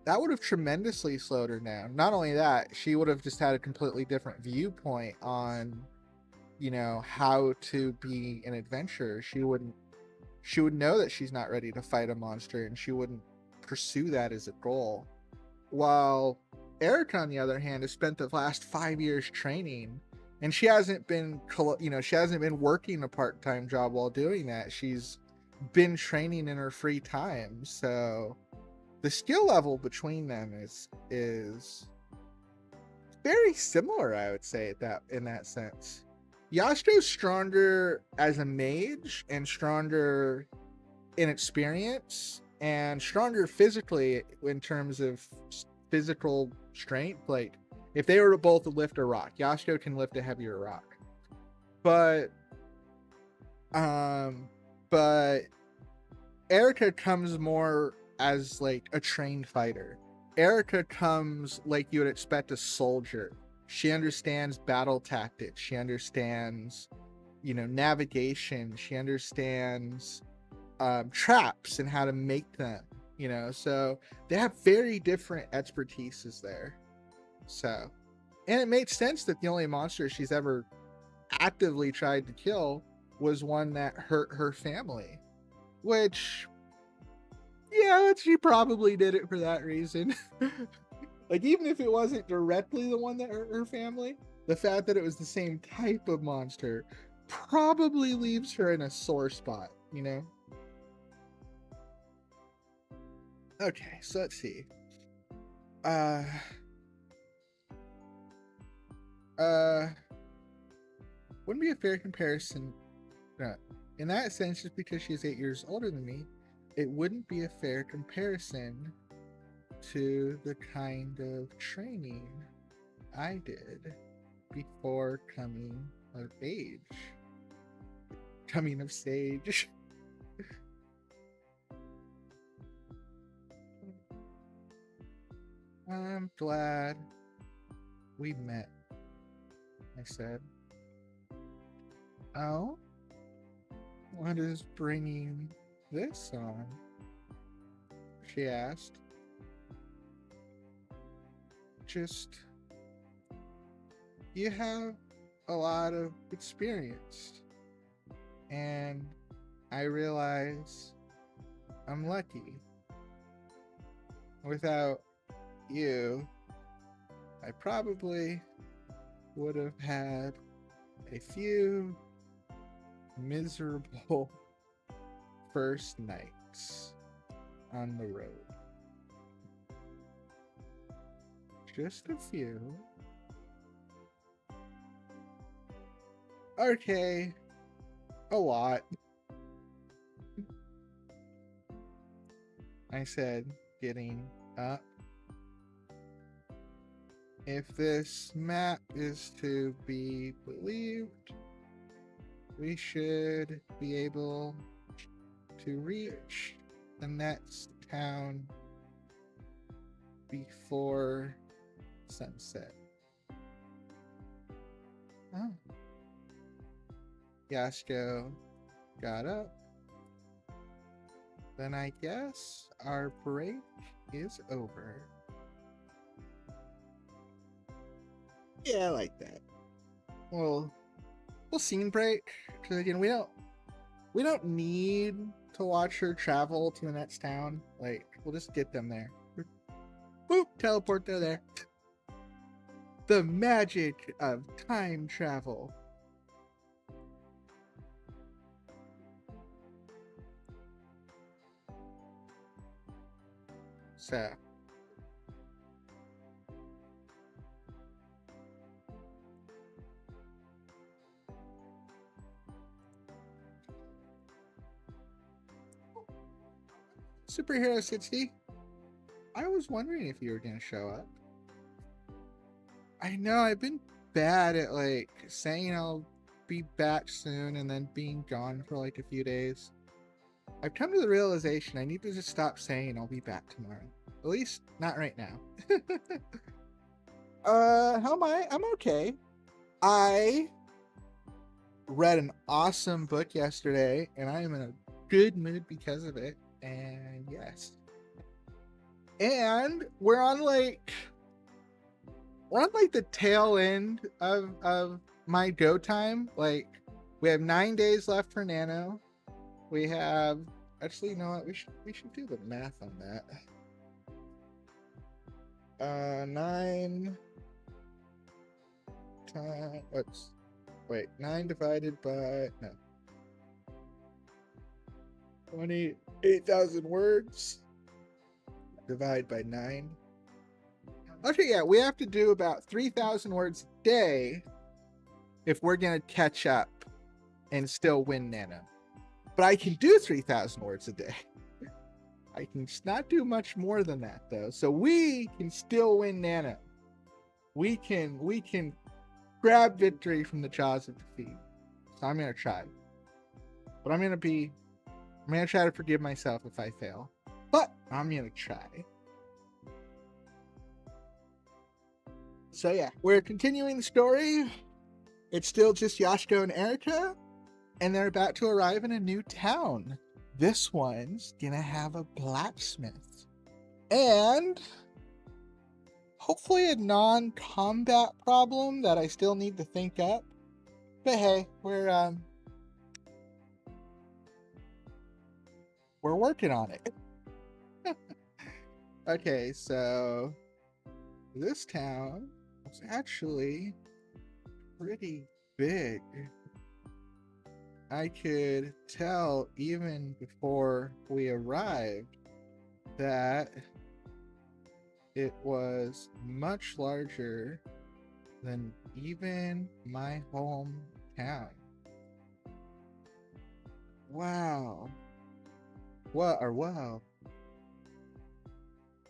that would have tremendously slowed her down. Not only that, she would have just had a completely different viewpoint on how to be an adventurer. She would know that she's not ready to fight a monster, and she wouldn't pursue that as a goal. While Erica, on the other hand, has spent the last 5 years training, and she hasn't been working a part-time job while doing that. She's been training in her free time. So the skill level between them is very similar, I would say, that in that sense. Yasuo's stronger as a mage and stronger in experience and stronger physically in terms of physical strength. Like if they were to both lift a rock, Yasuo can lift a heavier rock. But but Erica comes more as like a trained fighter. Erica comes like you would expect a soldier. She understands battle tactics. She understands, navigation. She understands traps and how to make them. So they have very different expertises there. So, and it makes sense that the only monster she's ever actively tried to kill was one that hurt her family, which, yeah, she probably did it for that reason. Like, even if it wasn't directly the one that hurt her family, the fact that it was the same type of monster probably leaves her in a sore spot, Okay, so let's see. Wouldn't be a fair comparison. In that sense, just because she's 8 years older than me, it wouldn't be a fair comparison to the kind of training I did before coming of age. Coming of stage. I'm glad we met, I said. Oh? What is bringing this on? She asked. Just, you have a lot of experience, and I realize I'm lucky. Without you, I probably would have had a few miserable first nights on the road. Just a few. Okay, a lot. I said, getting up. If this map is to be believed, we should be able to reach the next town before sunset. Oh. Yasuo got up. Then I guess our break is over. Yeah, I like that. Well, we'll scene break, because again, we don't need to watch her travel to the next town. Like, we'll just get them there. Boop, teleport there. The magic of time travel. So, Superhero 60, I was wondering if you were going to show up. I know I've been bad at like saying I'll be back soon and then being gone for like a few days. I've come to the realization I need to just stop saying I'll be back tomorrow. At least not right now. How am I? I'm okay. I read an awesome book yesterday and I am in a good mood because of it. And yes. And we're on like the tail end of my go time. Like, we have 9 days left for Nano. We have, actually, you know what? We should do the math on that. 9 times, 9 divided by, no, 28,000 words. Divide by 9. Okay, yeah, we have to do about 3,000 words a day if we're gonna catch up and still win Nano. But I can do 3,000 words a day. I can not do much more than that though. So we can still win Nano. We can grab victory from the jaws of defeat. So I'm gonna try. But I'm gonna try to forgive myself if I fail. But I'm gonna try. So yeah, we're continuing the story. It's still just Yashiko and Erika, and they're about to arrive in a new town. This one's gonna have a blacksmith. And hopefully a non-combat problem that I still need to think up. But hey, we're working on it. Okay, so this town was actually pretty big. I could tell even before we arrived that it was much larger than even my hometown. Wow. Wow.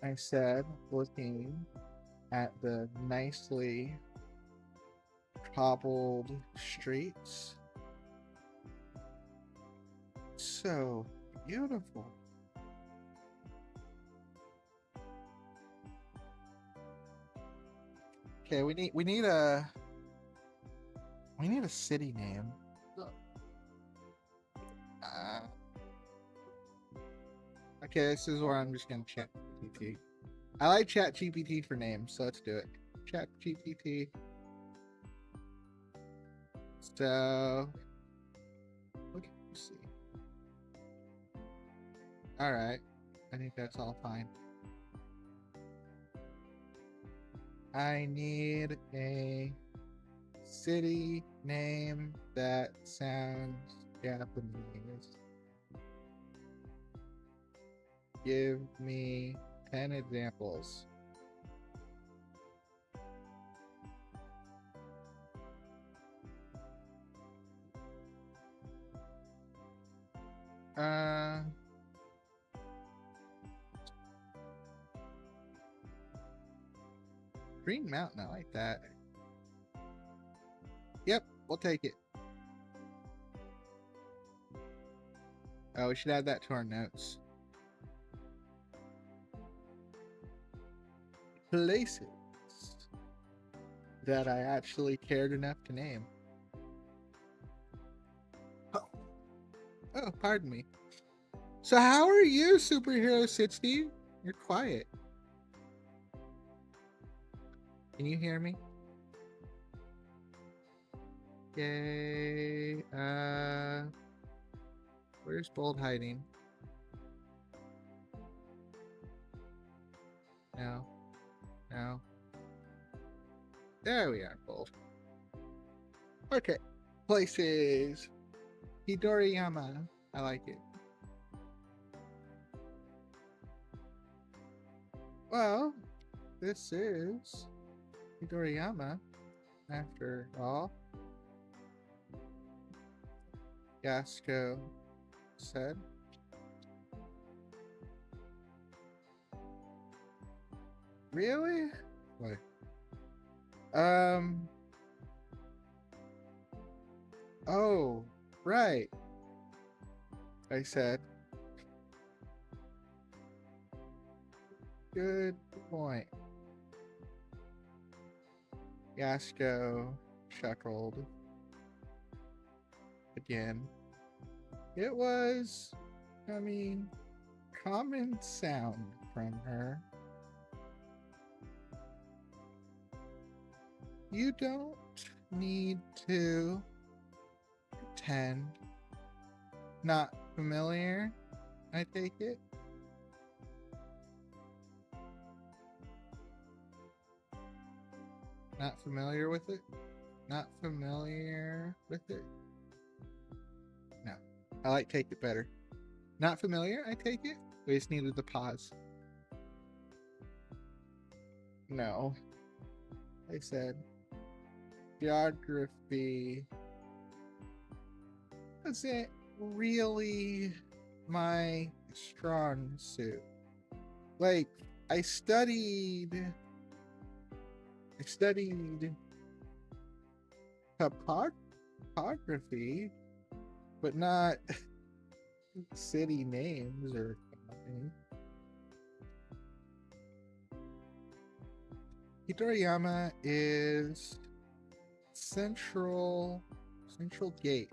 I said, looking at the nicely cobbled streets. So beautiful. Okay, we need a city name. Okay, this is where I'm just gonna chat GPT. I like chat GPT for names, so let's do it. Chat GPT. So what can you see? Alright. I think that's all fine. I need a city name that sounds Japanese. Give me 10 examples. Green Mountain, I like that. Yep, we'll take it. Oh, we should add that to our notes. Places that I actually cared enough to name. Oh, pardon me. So how are you, Superhero 60? You're quiet. Can you hear me? Yay. Where's Bold hiding? No. No. There we are, Bold. Okay. Places. Hidoriyama. I like it. Well, this is Hidoriyama, after all. Yasuko said. Really? Wait. Oh, right. I said. Good point. Yasuko chuckled again. It was, I mean, common sound from her. You don't need to pretend. Not familiar, I take it? Not familiar with it? Not familiar with it? No. I like take it better. Not familiar, I take it? We just needed the pause. No. I said geography isn't really my strong suit. Like, I studied topography, but not city names or something. Hitoriyama is central gate.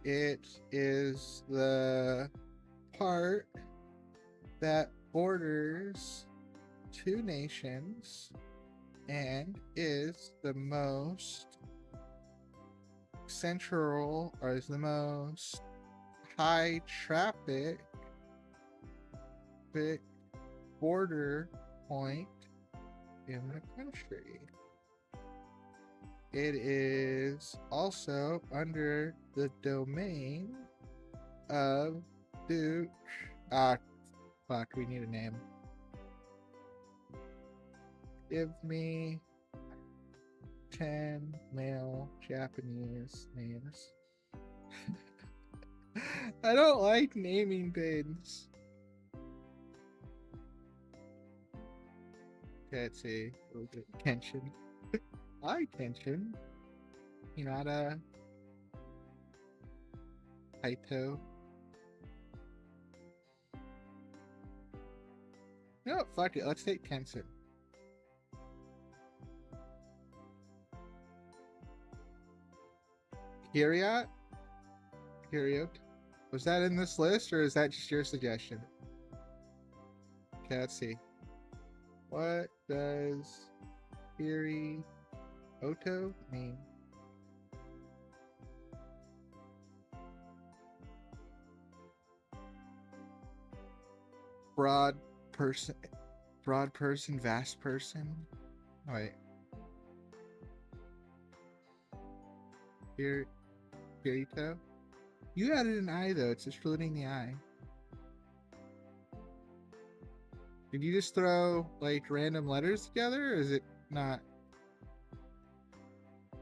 It is the part that borders two nations and is the most central, or is the most high traffic border point in the country. It is also under the domain of Duke. Fuck, we need a name. Give me 10 male Japanese names. I don't like naming things. Okay, let's see. Kenshin. Hi, Kenshin. Hinata. Kaito. No, fuck it. Let's take Kenshin. Kiryat? Was that in this list, or is that just your suggestion? Okay, let's see. What does Kiri Oto mean? Broad person, vast person. Oh, wait. Kirito? You added an I though, it's excluding the I. Did you just throw like random letters together, or is it not?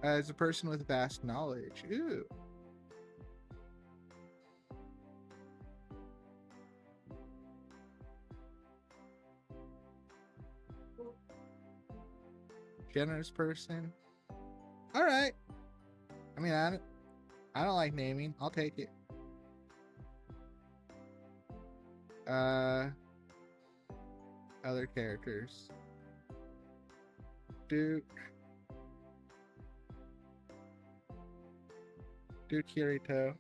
As a person with vast knowledge. Ooh. Generous person. All right. I mean, I don't like naming. I'll take it. Other characters. Duke Kirito.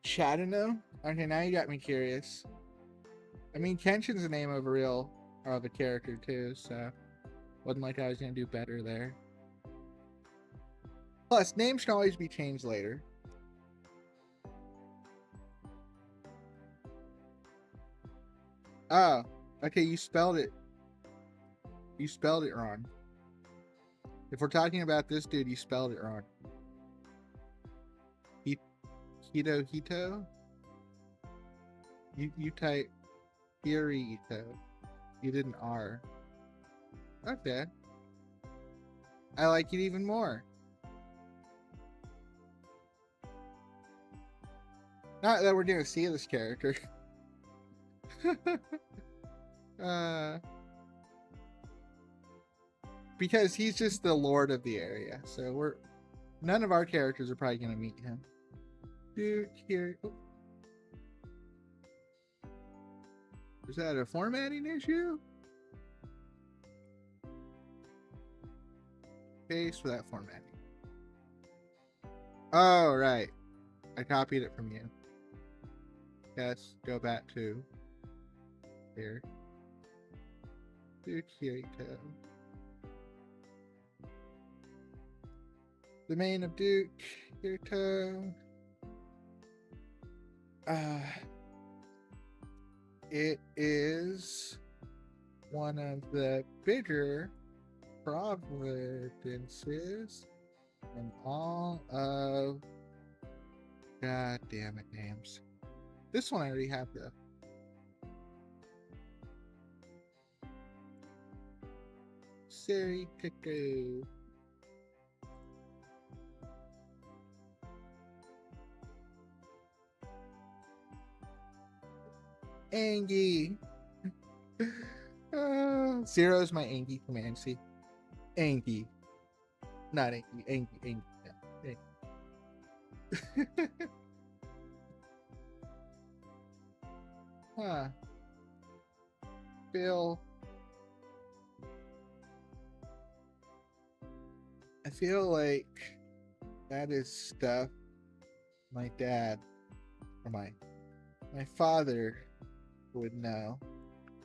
Chadano? Okay, now you got me curious. I mean, Kenshin's the name of a character too, so wasn't like I was gonna do better there. Plus, names can always be changed later. Oh, okay, you spelled it. You spelled it wrong. If we're talking about this dude, you spelled it wrong. Hito? You type Kirito. You did an R. Okay. I like it even more. Not that we're gonna see this character. Because he's just the lord of the area, so none of our characters are probably gonna meet him. Dude, here. Oh. Is that a formatting issue? Paste for that formatting. Oh, right. I copied it from you. Yes, go back to here. Dude, Kirito. The main of Duke Kirito. It is one of the bigger provinces in all of God damn it names. This one I already have though. Sarikaku. Angie. Zero is my Angie command. See, Angie, not Angie. Angie. Yeah. Angie. Huh. Feel. I feel like that is stuff my dad or my father would know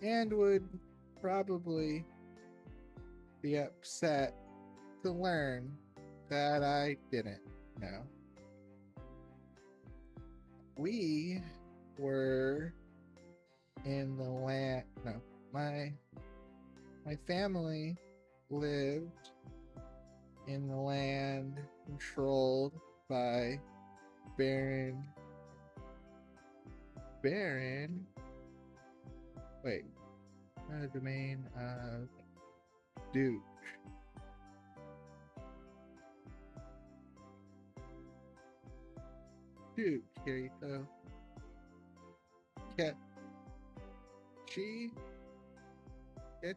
and would probably be upset to learn that I didn't know. We were in the land. No, my family lived in the land controlled by Baron. Wait, domain of Duke. Duke, here you go. Ketchi? I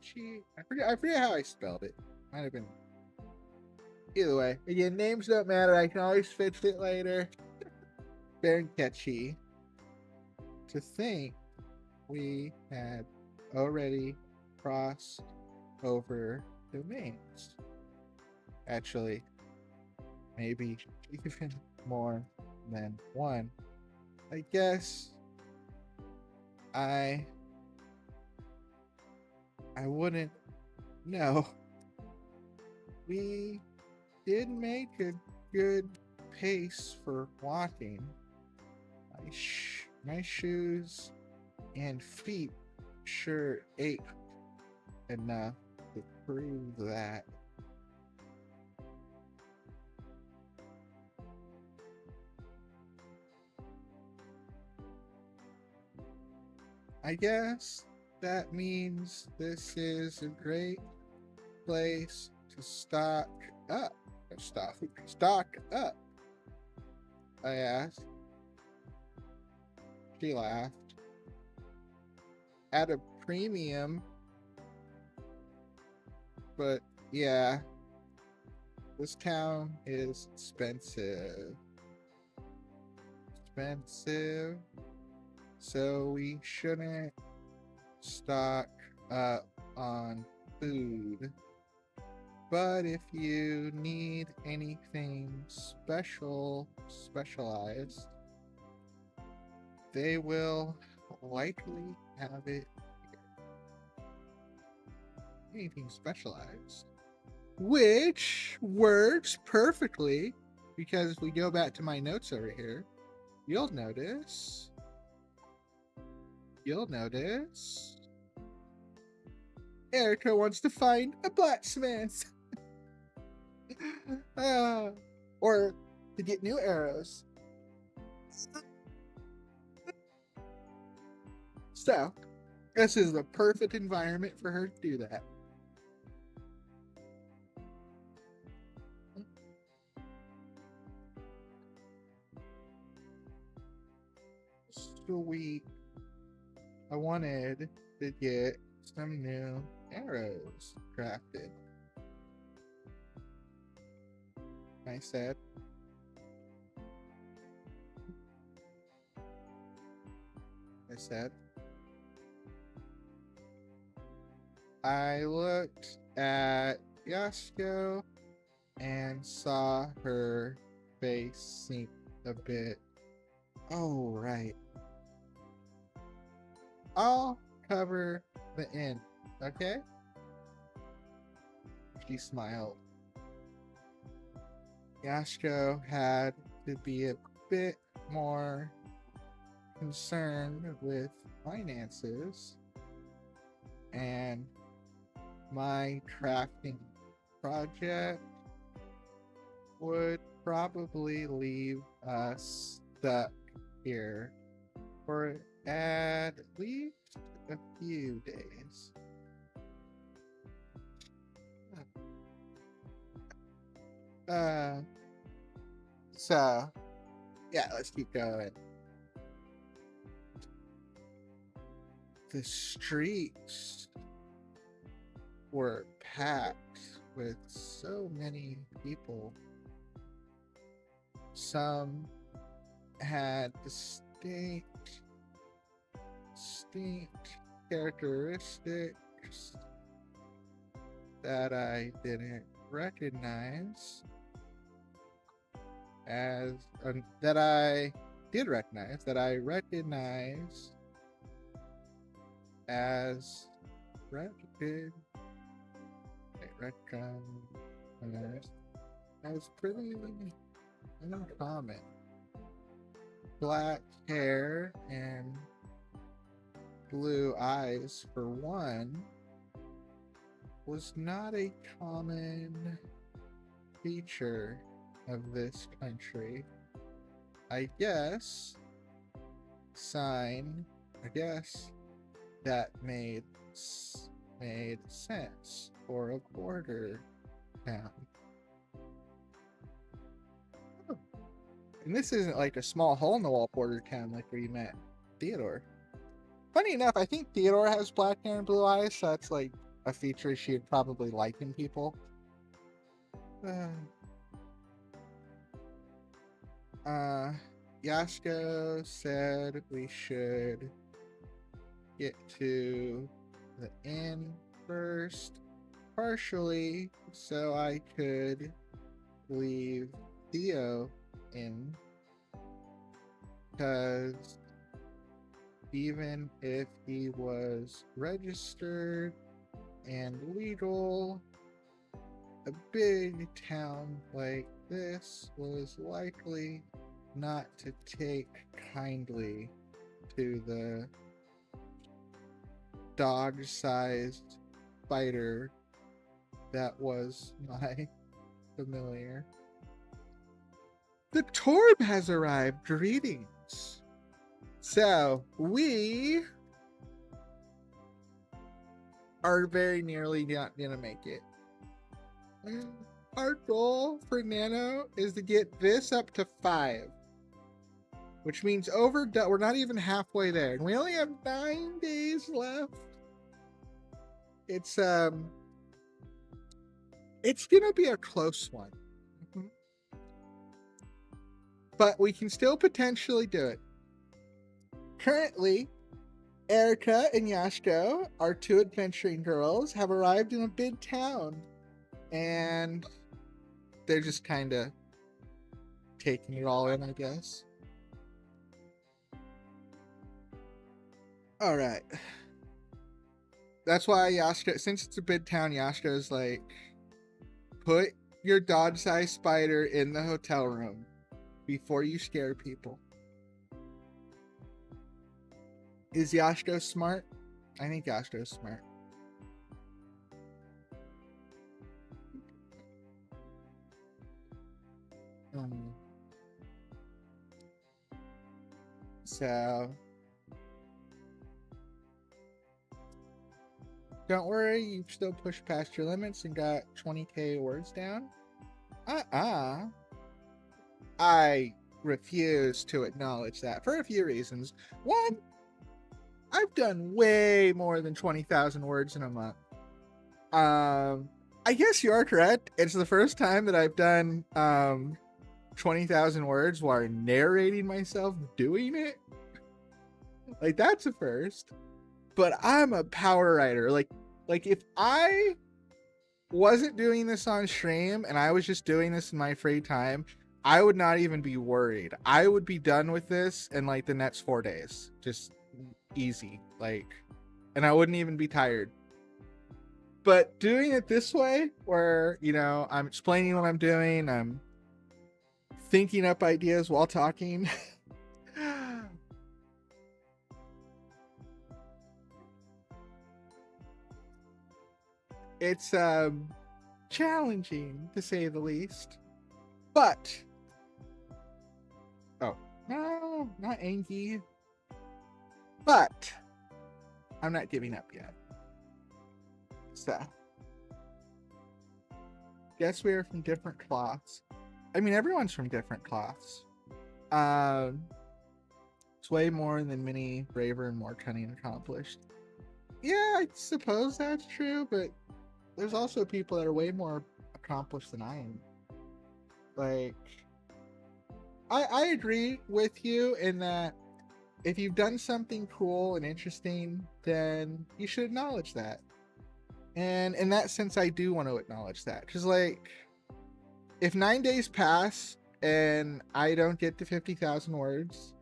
forget how I spelled it. Might have been. Either way, again, names don't matter. I can always fix it later. Baron Ketchi. To think we had already crossed over domains. Actually, maybe even more than one. I guess I wouldn't know. We did make a good pace for walking. My shoes and feet sure ached enough to prove that. I guess that means this is a great place to stock up. Stock up, I asked. She laughed. At a premium. But yeah, this town is expensive. So we shouldn't stock up on food. But if you need anything specialized, they will likely have it here. Anything specialized. Which works perfectly, because if we go back to my notes over here, you'll notice Erica wants to find a blacksmith. Or to get new arrows. So, this is the perfect environment for her to do that. Sweet. I wanted to get some new arrows crafted. I said. I looked at Yasuko and saw her face sink a bit. Oh, right. I'll cover the inn, okay? She smiled. Yasuko had to be a bit more concerned with finances, and my crafting project would probably leave us stuck here for at least a few days. Uh, so yeah, let's keep going. The streets were packed with so many people. Some had distinct characteristics that I didn't recognize as that I did recognize that I recognized as recognized as pretty uncommon. Black hair and blue eyes, for one, was not a common feature of this country. I guess that made sense for a border town. And this isn't like a small hole in the wall border town like where you met Theodore. Funny enough, I think Theodore has black hair and blue eyes, so that's like a feature she'd probably like in people. Yasuko said we should get to the inn first, partially so I could leave Theo in, because even if he was registered and legal, a big town like this was likely not to take kindly to the dog-sized spider that was my familiar. The Torb has arrived. Greetings. So, we are very nearly not gonna make it. Our goal for Nano is to get this up to 5. Which means we're not even halfway there. And we only have 9 days left. It's gonna be a close one. But we can still potentially do it. Currently, Erica and Yashko, our 2 adventuring girls, have arrived in a big town. And they're just kind of taking it all in, I guess. Alright. That's why Yashko, since it's a big town, Yashko's like, put your dog-sized spider in the hotel room before you scare people. Is Yashko smart? I think Yashko's smart. So, don't worry, you've still pushed past your limits and got 20k words down. I refuse to acknowledge that for a few reasons. One, I've done way more than 20,000 words in a month. I guess you are correct. It's the first time that I've done 20,000 words while narrating myself doing it. Like, that's a first. But I'm a power writer. Like if I wasn't doing this on stream and I was just doing this in my free time, I would not even be worried. I would be done with this in like the next 4 days. Just easy. Like, and I wouldn't even be tired. But doing it this way, where, you know, I'm explaining what I'm doing, I'm thinking up ideas while talking. It's challenging, to say the least. But, oh, no, not Angie. But, I'm not giving up yet. So, Guess we are from different cloths. I mean, everyone's from different cloths. Um, it's way more than many braver and more cunning accomplished. Yeah, I suppose that's true, but there's also people that are way more accomplished than I am. Like, I agree with you in that if you've done something cool and interesting, then you should acknowledge that. And in that sense, I do want to acknowledge that. Because, like, if 9 days pass and I don't get to 50,000 words,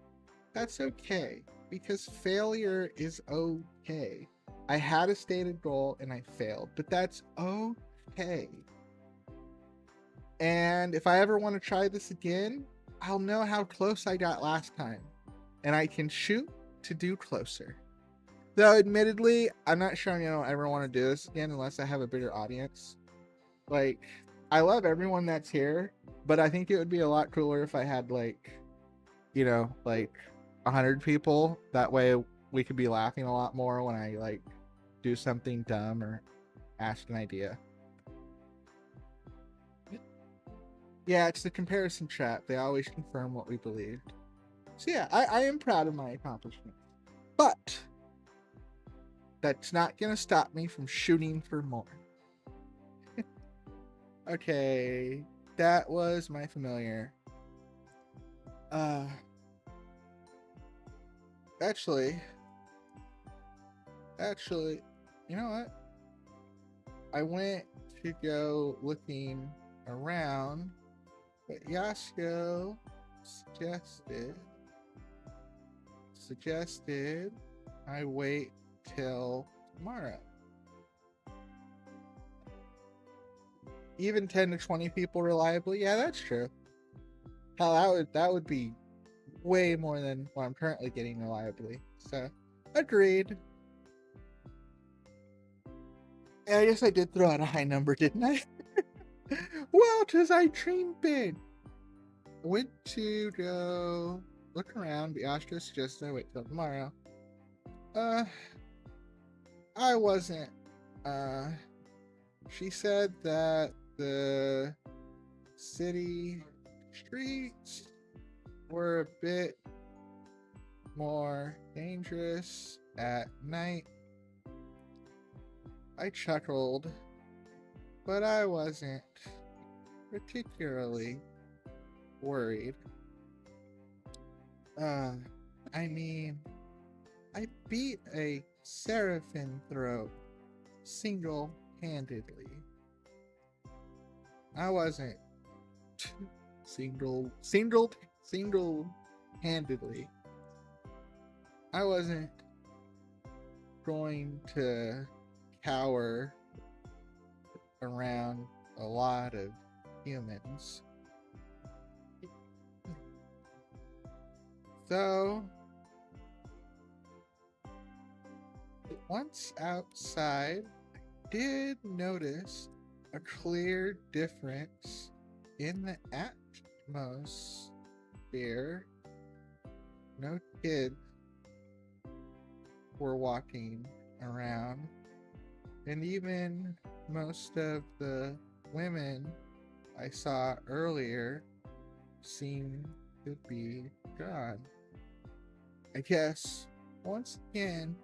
that's okay. Because failure is okay. I had a stated goal and I failed, but that's okay. And if I ever want to try this again, I'll know how close I got last time. And I can shoot to do closer. Though, admittedly, I'm not sure I ever want to do this again unless I have a bigger audience. Like, I love everyone that's here, but I think it would be a lot cooler if I had, like 100 people. That way we could be laughing a lot more when I, like, do something dumb or ask an idea. Yeah, it's the comparison trap. They always confirm what we believed. So yeah, I am proud of my accomplishments. But that's not going to stop me from shooting for more. Okay, that was my familiar. Actually, you know what? I went to go looking around, but Yasuko suggested I wait till tomorrow. Even 10 to 20 people reliably? Yeah, that's true. Hell, that would be way more than what I'm currently getting reliably. So, agreed. And I guess I did throw out a high number, didn't I? Well, 'cause I dreamed big. Went to go look around. Biastra suggested I wait till tomorrow. I wasn't. She said that the city streets were a bit more dangerous at night. I chuckled, but I wasn't particularly worried. I mean, I beat a Seraphim throat single-handedly. I wasn't single-handedly. I wasn't going to cower around a lot of humans. So, once outside, I did notice a clear difference in the atmosphere. No kids were walking around, and even most of the women I saw earlier seemed to be gone. I guess, once again,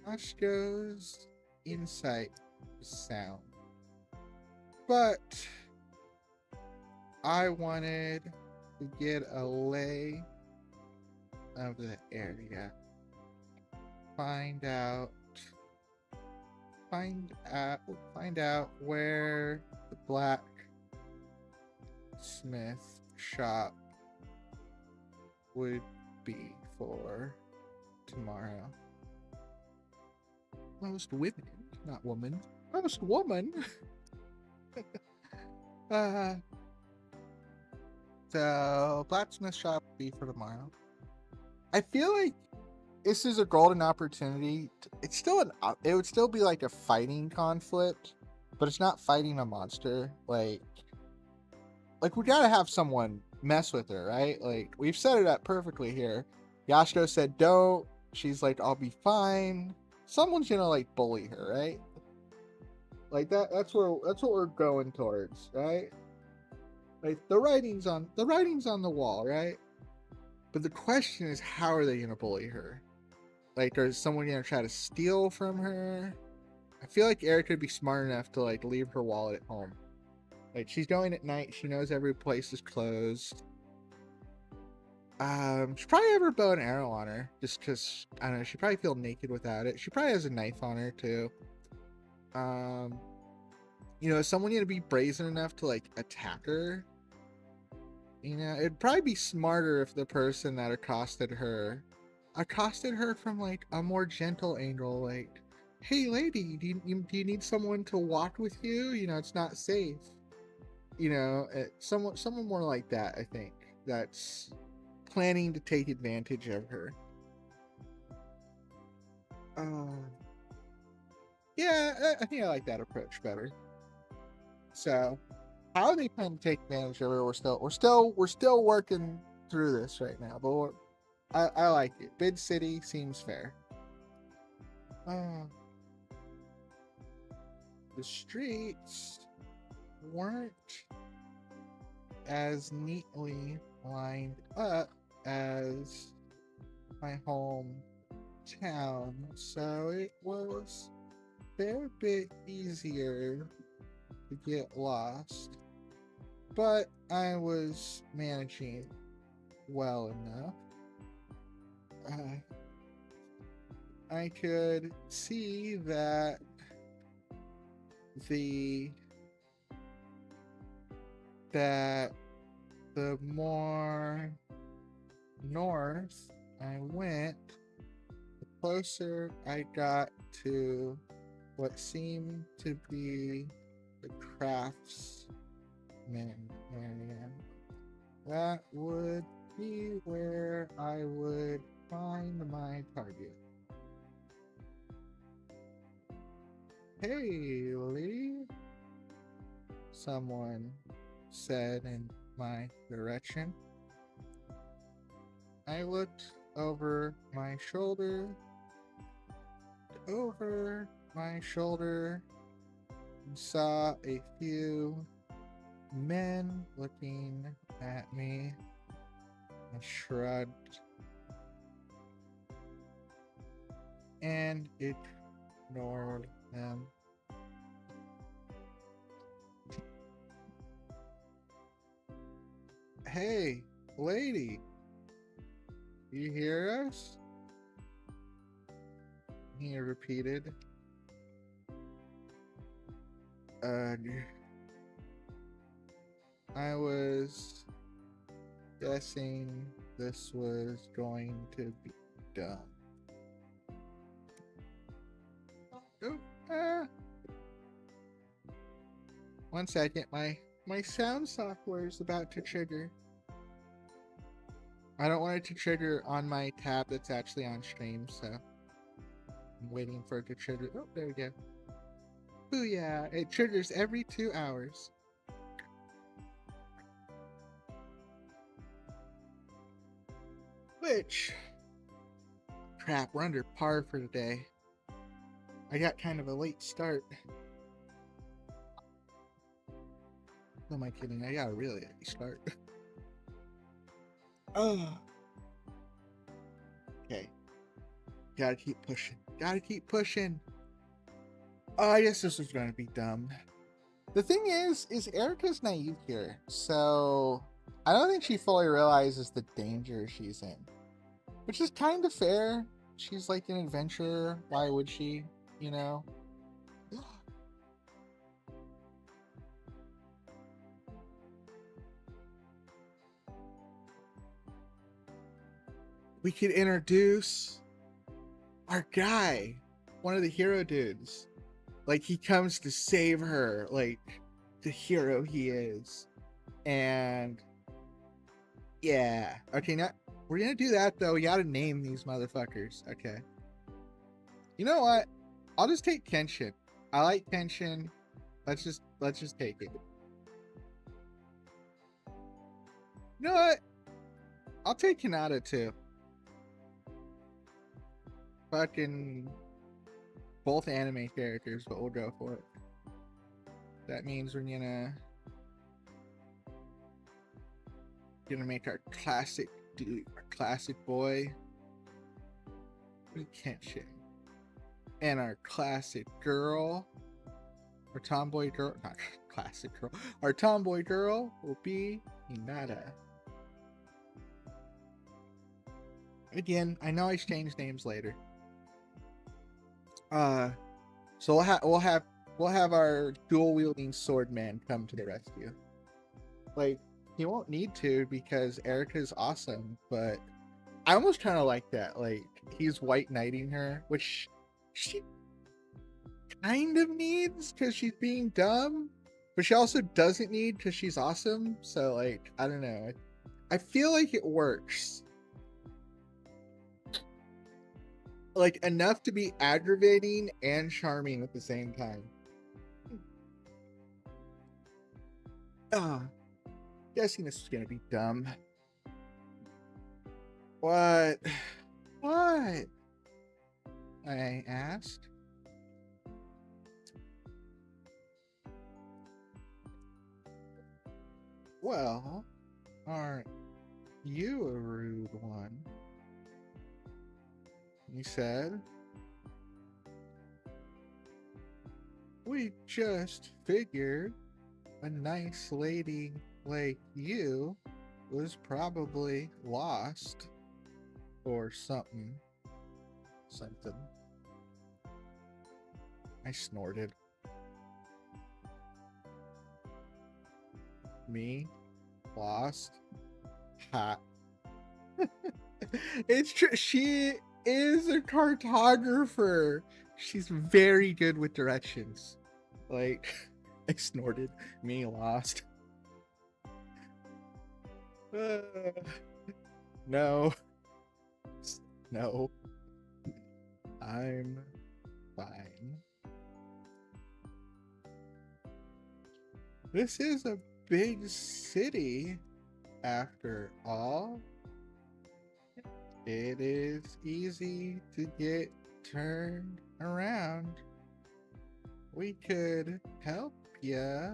Ashko's insight was sound. But I wanted to get a lay of the area. Find out where the blacksmith shop would be for tomorrow. Most women, not woman. Most woman. So blacksmith shop will be for tomorrow. I feel like this is a golden opportunity. It would still be like a fighting conflict, but it's not fighting a monster. Like we gotta have someone mess with her, right? Like, we've set it up perfectly here. Yasuko said don't. She's like, I'll be fine. Someone's gonna, like, bully her, right? Like that's what we're going towards, right? Like the writing's on the wall, right? But the question is, how are they gonna bully her? Like, is someone gonna try to steal from her? I feel like Erica would be smart enough to like leave her wallet at home. Like, she's going at night, she knows every place is closed. She probably have her bow and arrow on her, just because I don't know. She probably feel naked without it. She probably has a knife on her too. Is someone gonna be brazen enough to like attack her? It'd probably be smarter if the person that accosted her from like a more gentle angle, like, "Hey, lady, do you need someone to walk with you? It's not safe." Someone more like that. I think that's planning to take advantage of her. Yeah, I think I like that approach better. So, how they plan to take advantage of her? We're still working through this right now, but I like it. Bid City seems fair. Uh, the streets weren't as neatly lined up as my hometown, so it was a fair bit easier to get lost. But I was managing well enough. I could see that the more north I went, the closer I got to what seemed to be the craftsman area. That would be where I would find my target. "Hey, lady," someone said in my direction. I looked over my shoulder, and saw a few men looking at me. I shrugged and ignored them. "Hey, lady, you hear us?" he repeated. I was guessing this was going to be done. Oh, 1 second, my sound software is about to trigger. I don't want it to trigger on my tab that's actually on stream, so I'm waiting for it to trigger. Oh, there we go. Booyah! It triggers every 2 hours. Which, crap, we're under par for today. I got kind of a late start. Who am I kidding? I got a really late start. Oh. Okay. Gotta keep pushing. Oh, I guess this was gonna be dumb. The thing is Erica's naive here, so I don't think she fully realizes the danger she's in. Which is kind of fair. She's like an adventurer. Why would she? We could introduce our guy, one of the hero dudes. Like, he comes to save her, like the hero he is. And yeah. Okay, now we're gonna do that though. We gotta name these motherfuckers. Okay. You know what? I'll just take Kenshin. I like Kenshin. Let's just take it. You know what? I'll take Hinata too. Fucking both anime characters, but we'll go for it. That means we're gonna make our classic dude, our classic boy, Kenshin, and our classic girl, our tomboy girl, not classic girl, our tomboy girl will be Hinata. Again, I know I changed names later. So we'll have our dual wielding sword man come to the rescue. Like, he won't need to because Erica's awesome, but I almost kind of like that. Like, he's white knighting her, which she kind of needs because she's being dumb, but she also doesn't need because she's awesome. So, like, I don't know. I feel like it works. Like, enough to be aggravating and charming at the same time. Guessing this is gonna be dumb. What? What? I asked. Well, aren't you a rude one? He said. We just figured a nice lady like you was probably lost or something. I snorted. Me? Lost? Ha. It's true. She is a cartographer. She's very good with directions. Like, I snorted. Me lost. No. No. I'm fine. This is a big city, after all. It is easy to get turned around. We could help ya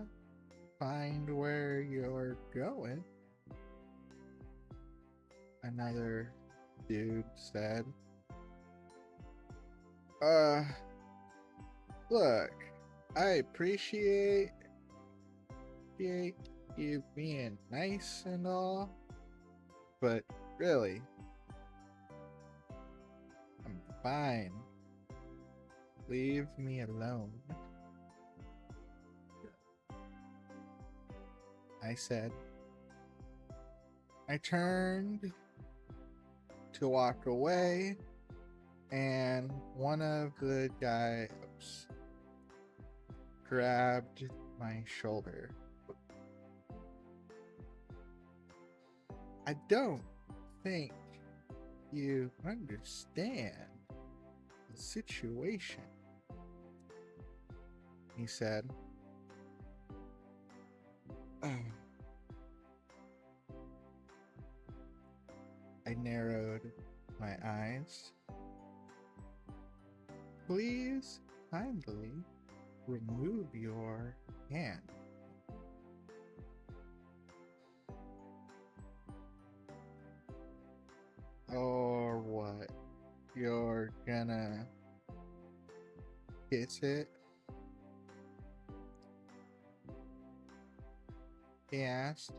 find where you're going. Another dude said. Look, I appreciate you being nice and all, but really, I'm fine. Leave me alone. I said. I turned to walk away, and one of the guys grabbed my shoulder. I don't think you understand the situation, he said. I narrowed my eyes. Please kindly remove your hand. Or what? You're gonna kiss it? He asked.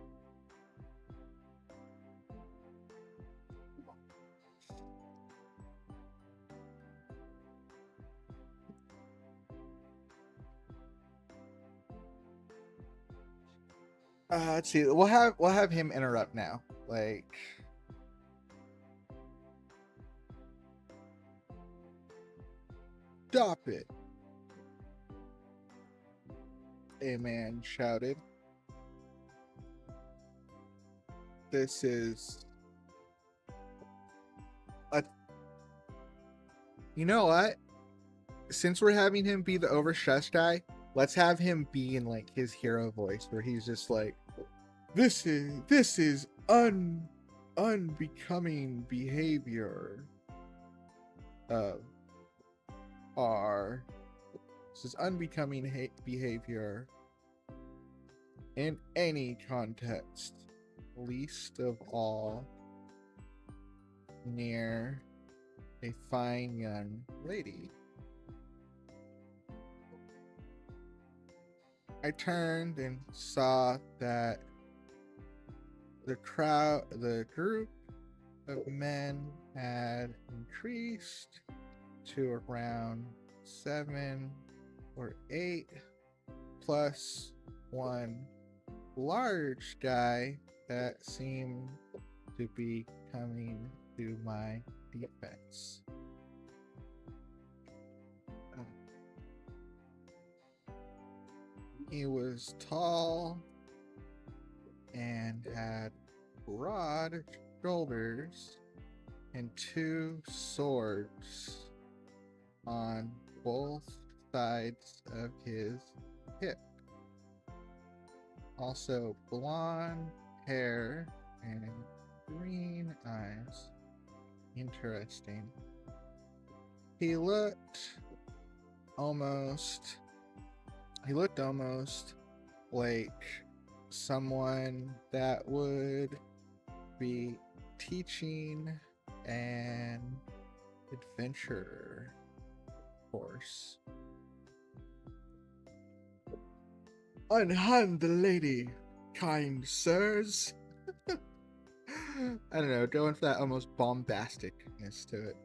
Let's see. We'll have him interrupt now. Like, stop it! A man shouted. This is a. You know what? Since we're having him be the overstressed guy, let's have him be in like his hero voice, where he's just like, "This is unbecoming behavior of our. This is unbecoming behavior in any context, least of all near a fine young lady. I turned and saw that the group of men had increased to around 7 or 8, plus one large guy that seemed to be coming to my defense. He was tall and had broad shoulders and 2 swords on both sides of his hip. Also blonde hair and green eyes. Interesting. He looked almost like someone that would be teaching an adventure course. Unhand the lady, kind sirs. I don't know, going for that almost bombasticness to it.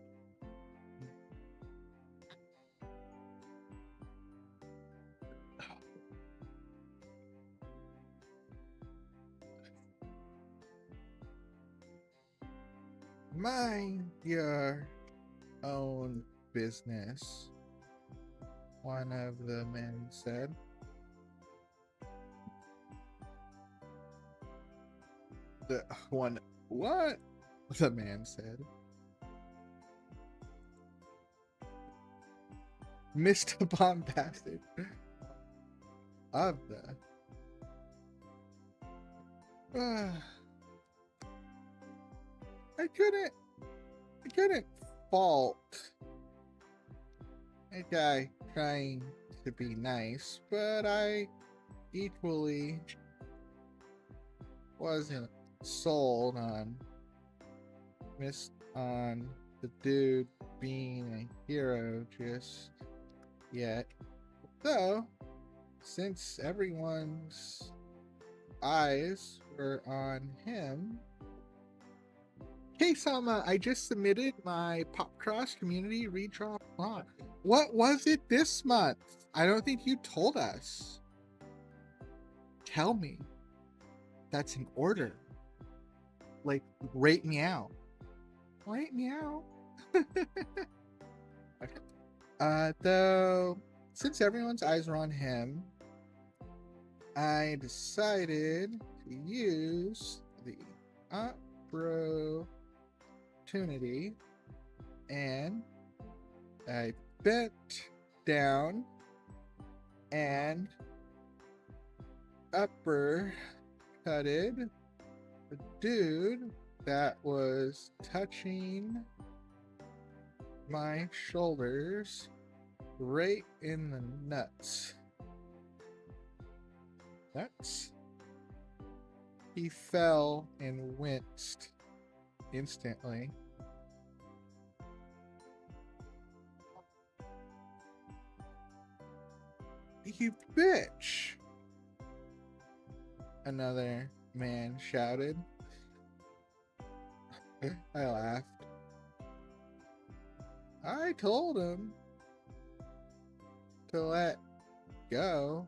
Mind your own business, one of the men said. The one, what? The man said. Mr. Bombastic of the I couldn't fault a guy trying to be nice, but I equally wasn't sold on the dude being a hero just yet. Though, since everyone's eyes were on him, K-sama, I just submitted my Popcross community redraw plot. What was it this month? I don't think you told us. Tell me. That's an order. Like, rate me out. Rate me out. Okay. Though, since everyone's eyes were on him, I decided to use the opportunity, and I bent down and uppercutted the dude that was touching my shoulders right in the nuts. He fell and winced instantly. You bitch! Another man shouted. I laughed. I told him to let go.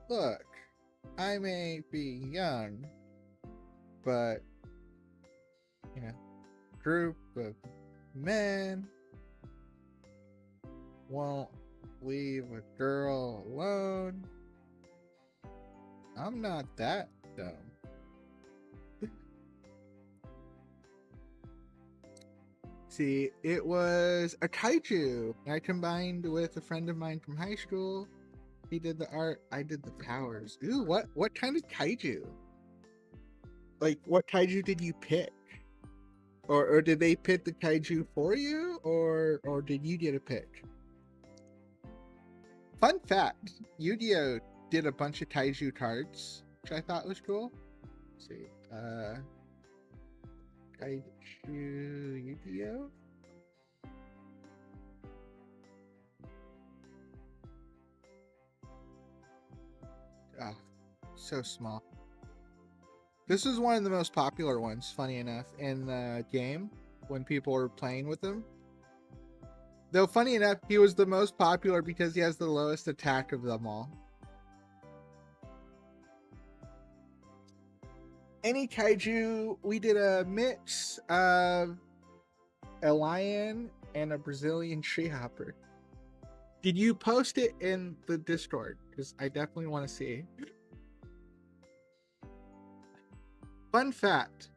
Look, I may be young, but, group of men won't leave a girl alone. I'm not that dumb. See, it was a kaiju. I combined with a friend of mine from high school. He did the art, I did the powers. Ooh, what kind of kaiju? Like, what kaiju did you pick? Or did they pick the kaiju for you? Or did you get a pick? Fun fact, Yu-Gi-Oh did a bunch of kaiju cards, which I thought was cool. Let's see. Kaiju Yu-Gi-Oh? Oh, so small. This is one of the most popular ones, funny enough, in the game when people were playing with him. Though, funny enough, he was the most popular because he has the lowest attack of them all. Any kaiju, we did a mix of a lion and a Brazilian tree hopper. Did you post it in the Discord? Because I definitely want to see. Fun fact.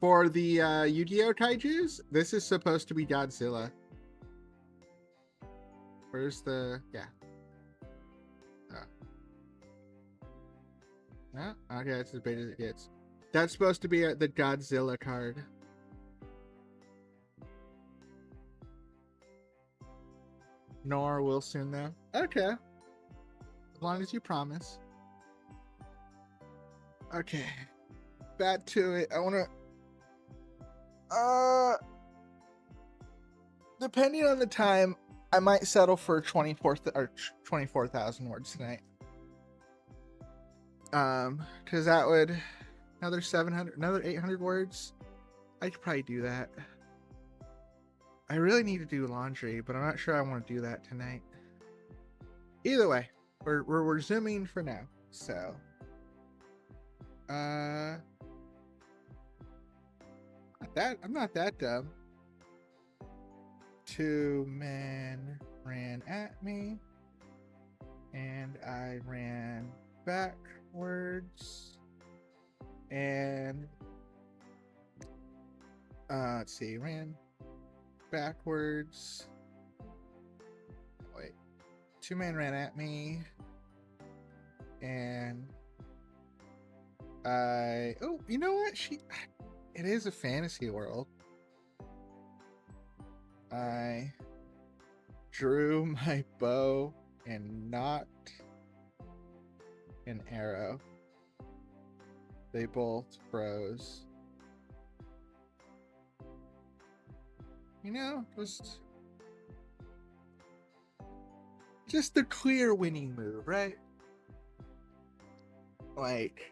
For the Yu-Gi-Oh kaijus, this is supposed to be Godzilla. Where's the... yeah. Oh, okay, that's as big as it gets. That's supposed to be the Godzilla card. Nor will soon, though. Okay. As long as you promise. Okay. Back to it. I want to... depending on the time, I might settle for 24,000 words tonight. Because that would... another 700... another 800 words. I could probably do that. I really need to do laundry, but I'm not sure I want to do that tonight. Either way, we're zooming for now. So, I'm not that dumb. 2 men ran at me, and I ran backwards. And let's see, ran backwards. Wait, 2 men ran at me, and oh, you know what? It is a fantasy world. I drew my bow and knocked an arrow. They both froze. You know, just the clear winning move, right? Like,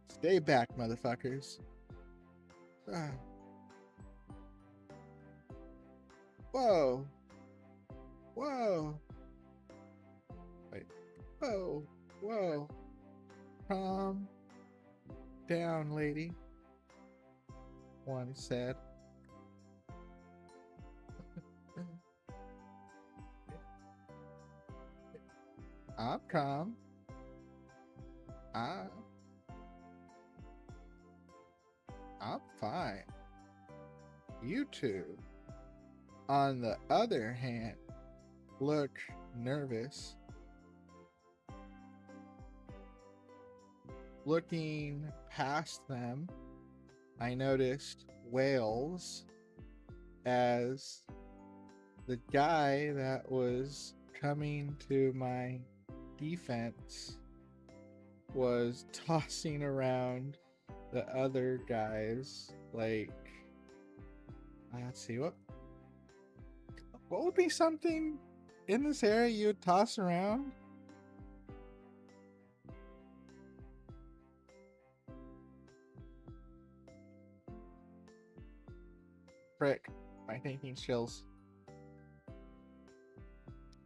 stay back, motherfuckers. Whoa. Whoa. Wait. Whoa. Whoa. Calm down, lady. One said. I'm calm. I'm fine. You two, on the other hand, look nervous. Looking past them, I noticed whales as the guy that was coming to my defense was tossing around the other guys. Like, let's see, what would be something in this area you would toss around? Frick, my thinking chills.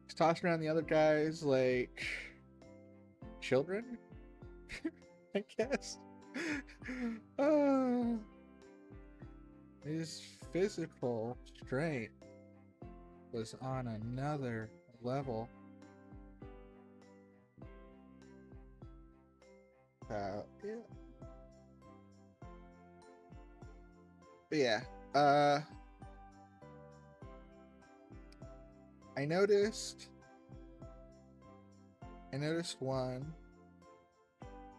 He's tossing around the other guys like children, I guess. His physical strength was on another level. Yeah. But yeah. I noticed one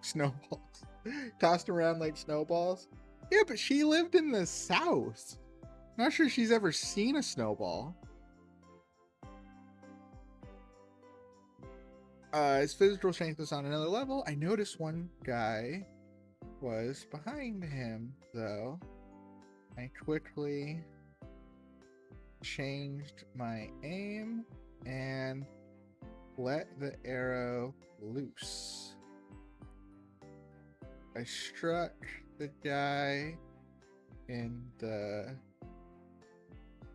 snowballs tossed around like snowballs. Yeah, but she lived in the South. Not sure she's ever seen a snowball. His physical strength was on another level. I noticed one guy was behind him, though. I quickly changed my aim and let the arrow loose. I struck the guy in the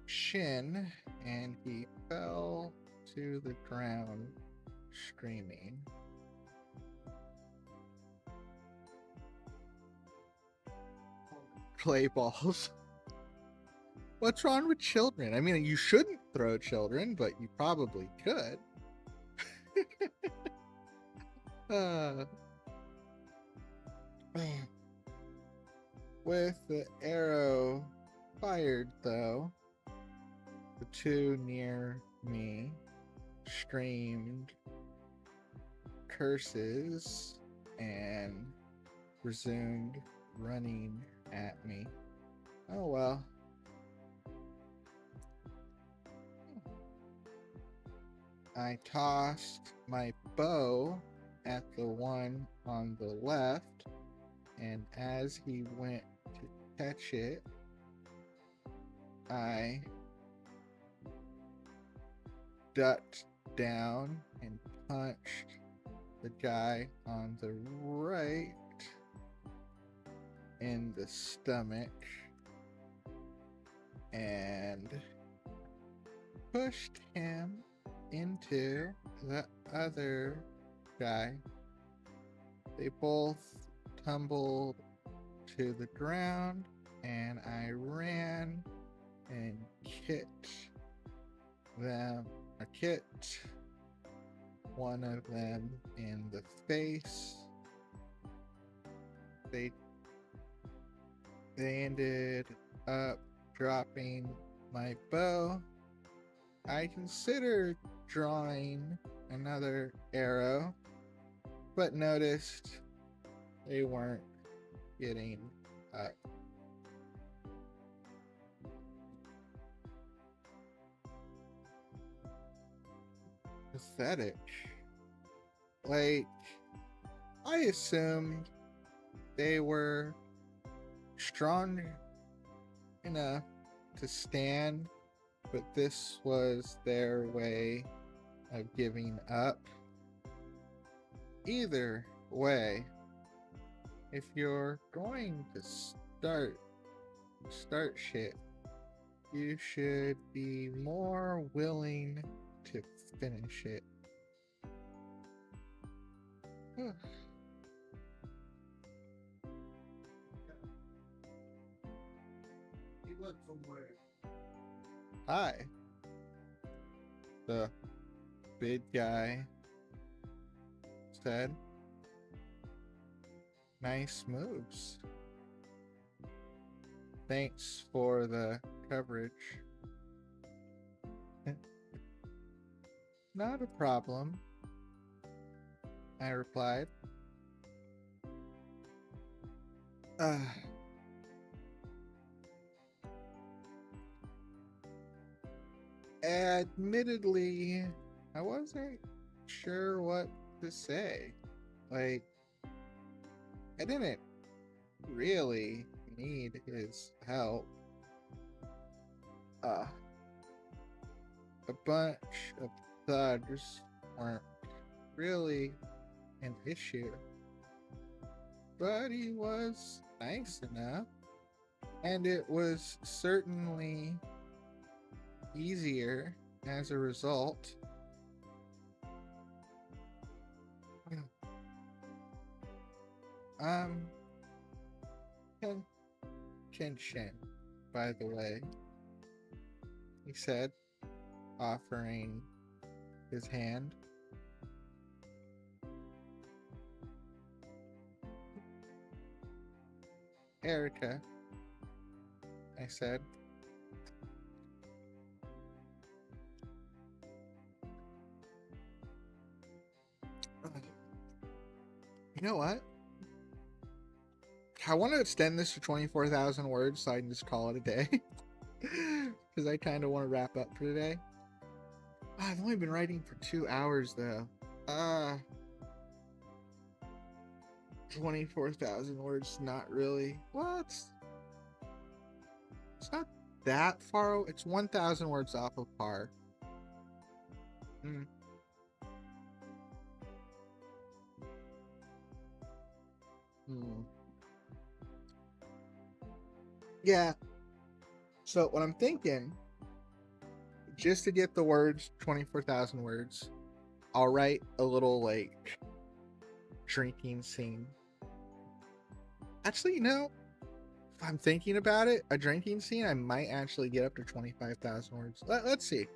shin and he fell to the ground screaming. Clay balls. What's wrong with children? I mean, you shouldn't throw children, but you probably could. With the arrow fired, though, the two near me screamed curses and resumed running at me. Oh well. I tossed my bow at the one on the left, and as he went to catch it, I ducked down and punched the guy on the right in the stomach and pushed him into the other guy. They both tumbled to the ground, and I ran and kicked one of them in the face. They ended up dropping my bow. I considered drawing another arrow, but noticed they weren't getting up. Pathetic. Like, I assumed they were strong enough to stand, but this was their way of giving up. Either way, if you're going to start shit, you should be more willing to finish it. Hi. The big guy said, "Nice moves. Thanks for the coverage." "Not a problem," I replied. Admittedly, I wasn't sure what to say. Like, I didn't really need his help. A bunch of thugs weren't really an issue, but he was nice enough, and it was certainly easier as a result. Kenshin, by the way, he said, offering his hand. "Erica," I said. You know what? I want to extend this to 24,000 words so I can just call it a day. Because I kind of want to wrap up for today. I've only been writing for 2 hours, though. Uh, 24,000 words, not really. What? It's not that far. It's 1,000 words off of par. Hmm. Hmm. Yeah. So what I'm thinking, just to get the words 24,000 words, I'll write a little like drinking scene. Actually, if I'm thinking about it, a drinking scene, I might actually get up to 25,000 words. Let's see.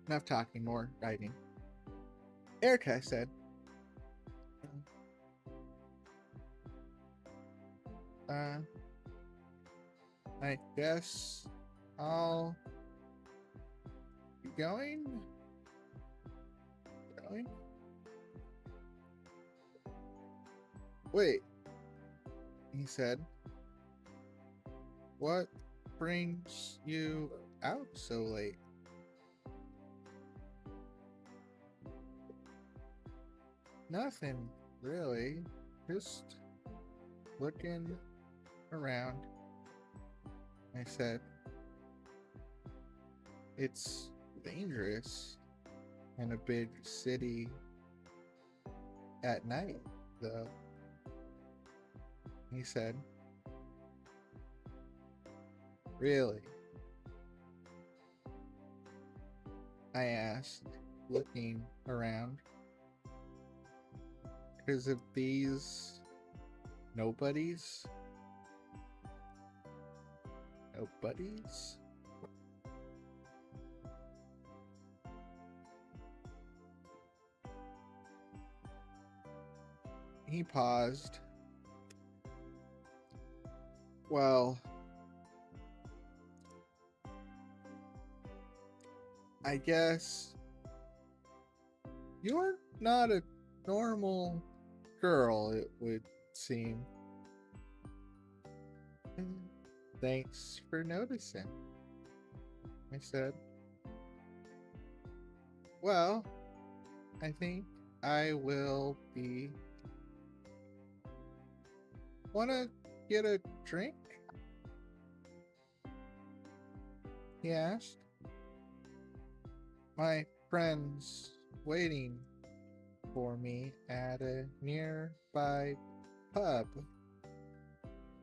Enough talking, more writing. Erica said, uh, I guess I'll be going. Going? Wait, he said, what brings you out so late? Nothing, really. Just looking around. I said, it's dangerous in a big city at night, though. He said, really? I asked, looking around. Because of these nobodies? Nobodies? He paused. Well, I guess you're not a normal girl, it would seem. Thanks for noticing, I said. Well, I think I will be. Wanna get a drink? He asked. My friend's waiting for me at a nearby pub.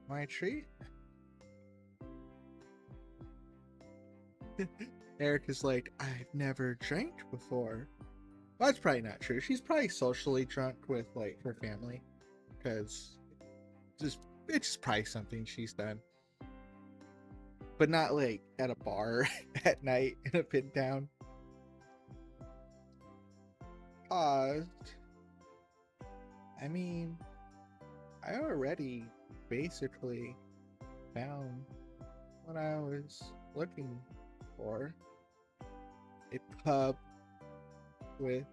My treat? Eric is like, I've never drank before. Well, that's probably not true. She's probably socially drunk with like her family, because it's just probably something she's done, but not like at a bar at night in a pin town. Paused. I mean, I already basically found what I was looking for. A pub with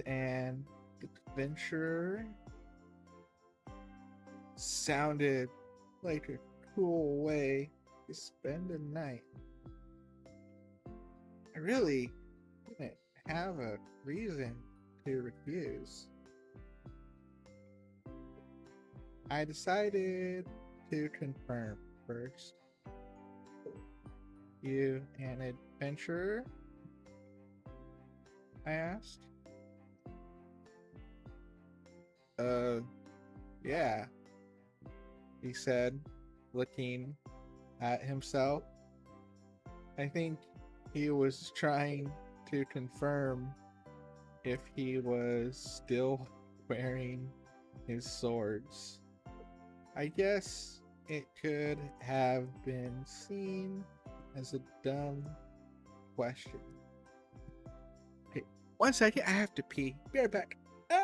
an adventurer. Sounded like a cool way to spend a night. I really didn't have a reason to refuse. I decided to confirm first. You an adventurer? I asked. Yeah, he said, looking at himself. I think he was trying to confirm if he was still wearing his swords. I guess it could have been seen as a dumb question. Okay, 1 second, I have to pee. Be right back. Ah!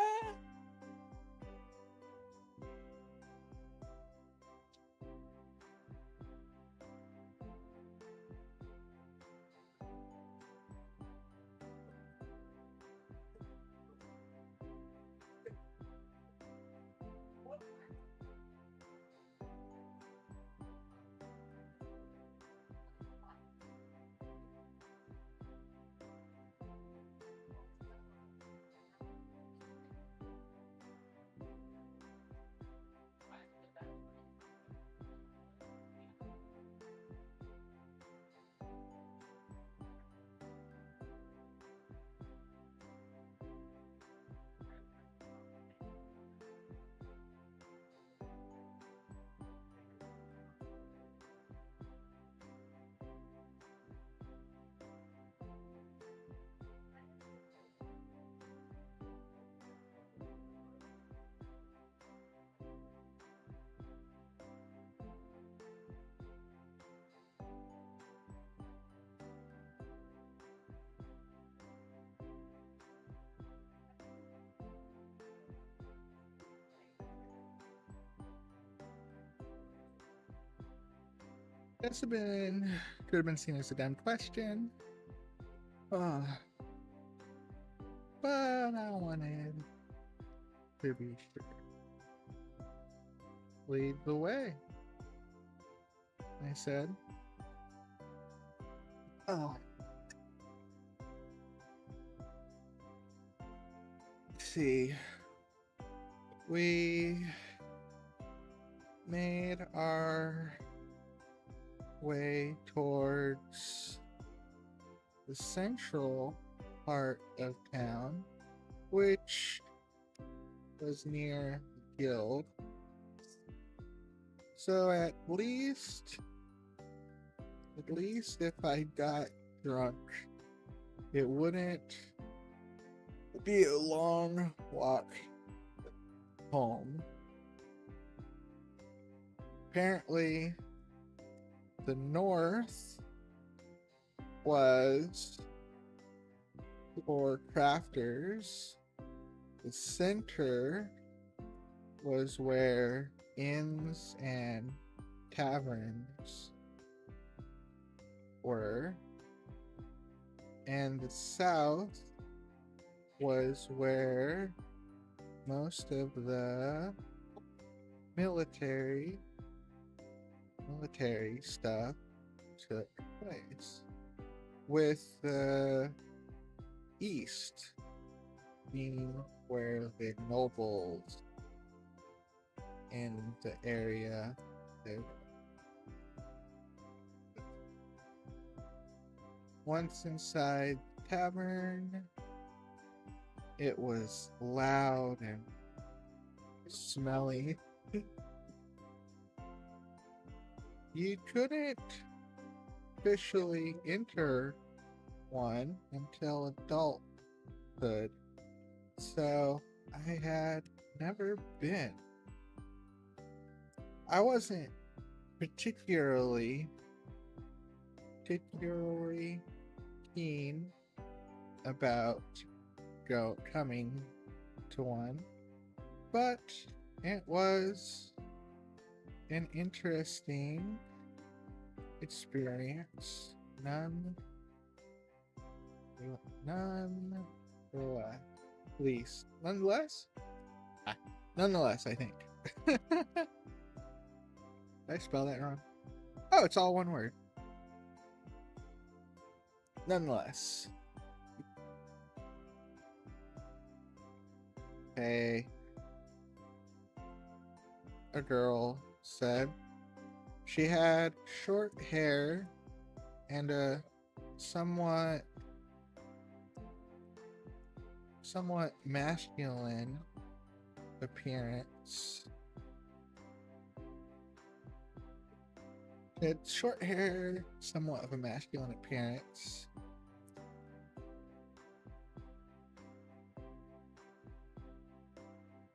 could have been seen as a dumb question. But I wanted to be sure. Lead the way, I said. Let's see. We made our way towards the central part of town, which was near the guild. So at least if I got drunk, it wouldn't be a long walk home. Apparently, the north was for crafters. The center was where inns and taverns were. And the south was where most of the military stuff took place, with the east being where the nobles in the area lived. Once inside the tavern, it was loud and smelly. You couldn't officially enter one until adulthood, so I had never been. I wasn't particularly keen about coming to one, but it was an interesting experience, nonetheless, I think. Did I spell that wrong? Oh, it's all one word. Nonetheless. A girl said she had short hair and a somewhat masculine appearance. She had short hair, somewhat of a masculine appearance.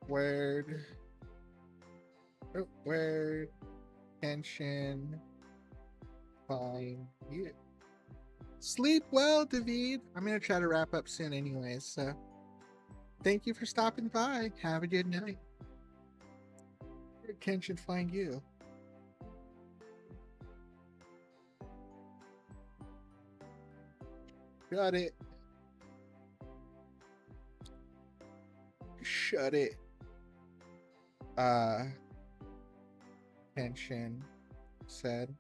Word. Tension. Fine. You sleep well, David. I'm gonna try to wrap up soon anyways, so thank you for stopping by. Have a good night. Where Ken should find you. Shut it. Shut it. Tension said.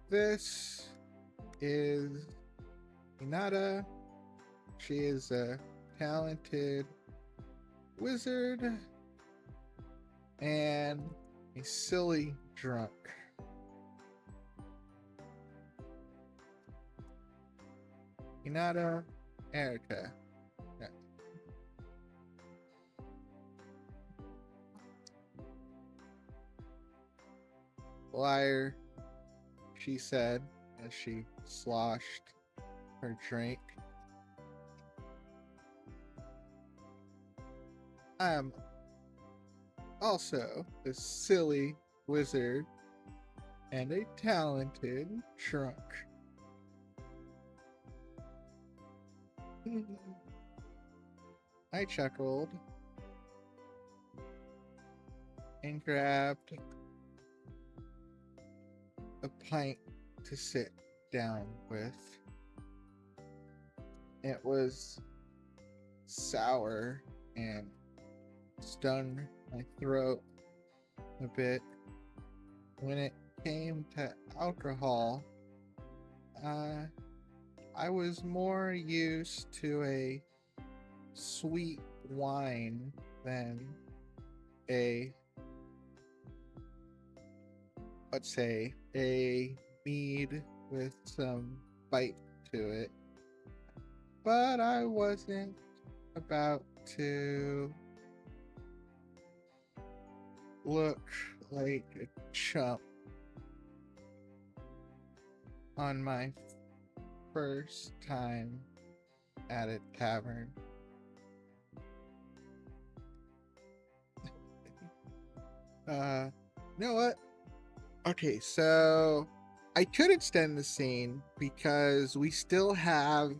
This is Hinata. She is a talented wizard and a silly drunk. Hinata, Erica. Yeah. Liar, she said as she sloshed her drink. I'm also a silly wizard and a talented drunk. I chuckled and grabbed a pint to sit down with. It was sour and stung my throat a bit. When it came to alcohol, I was more used to a sweet wine than a, let's say, a mead with some bite to it. But I wasn't about to look like a chump on my first time at a tavern. You know what? Okay, so I could extend the scene because we still have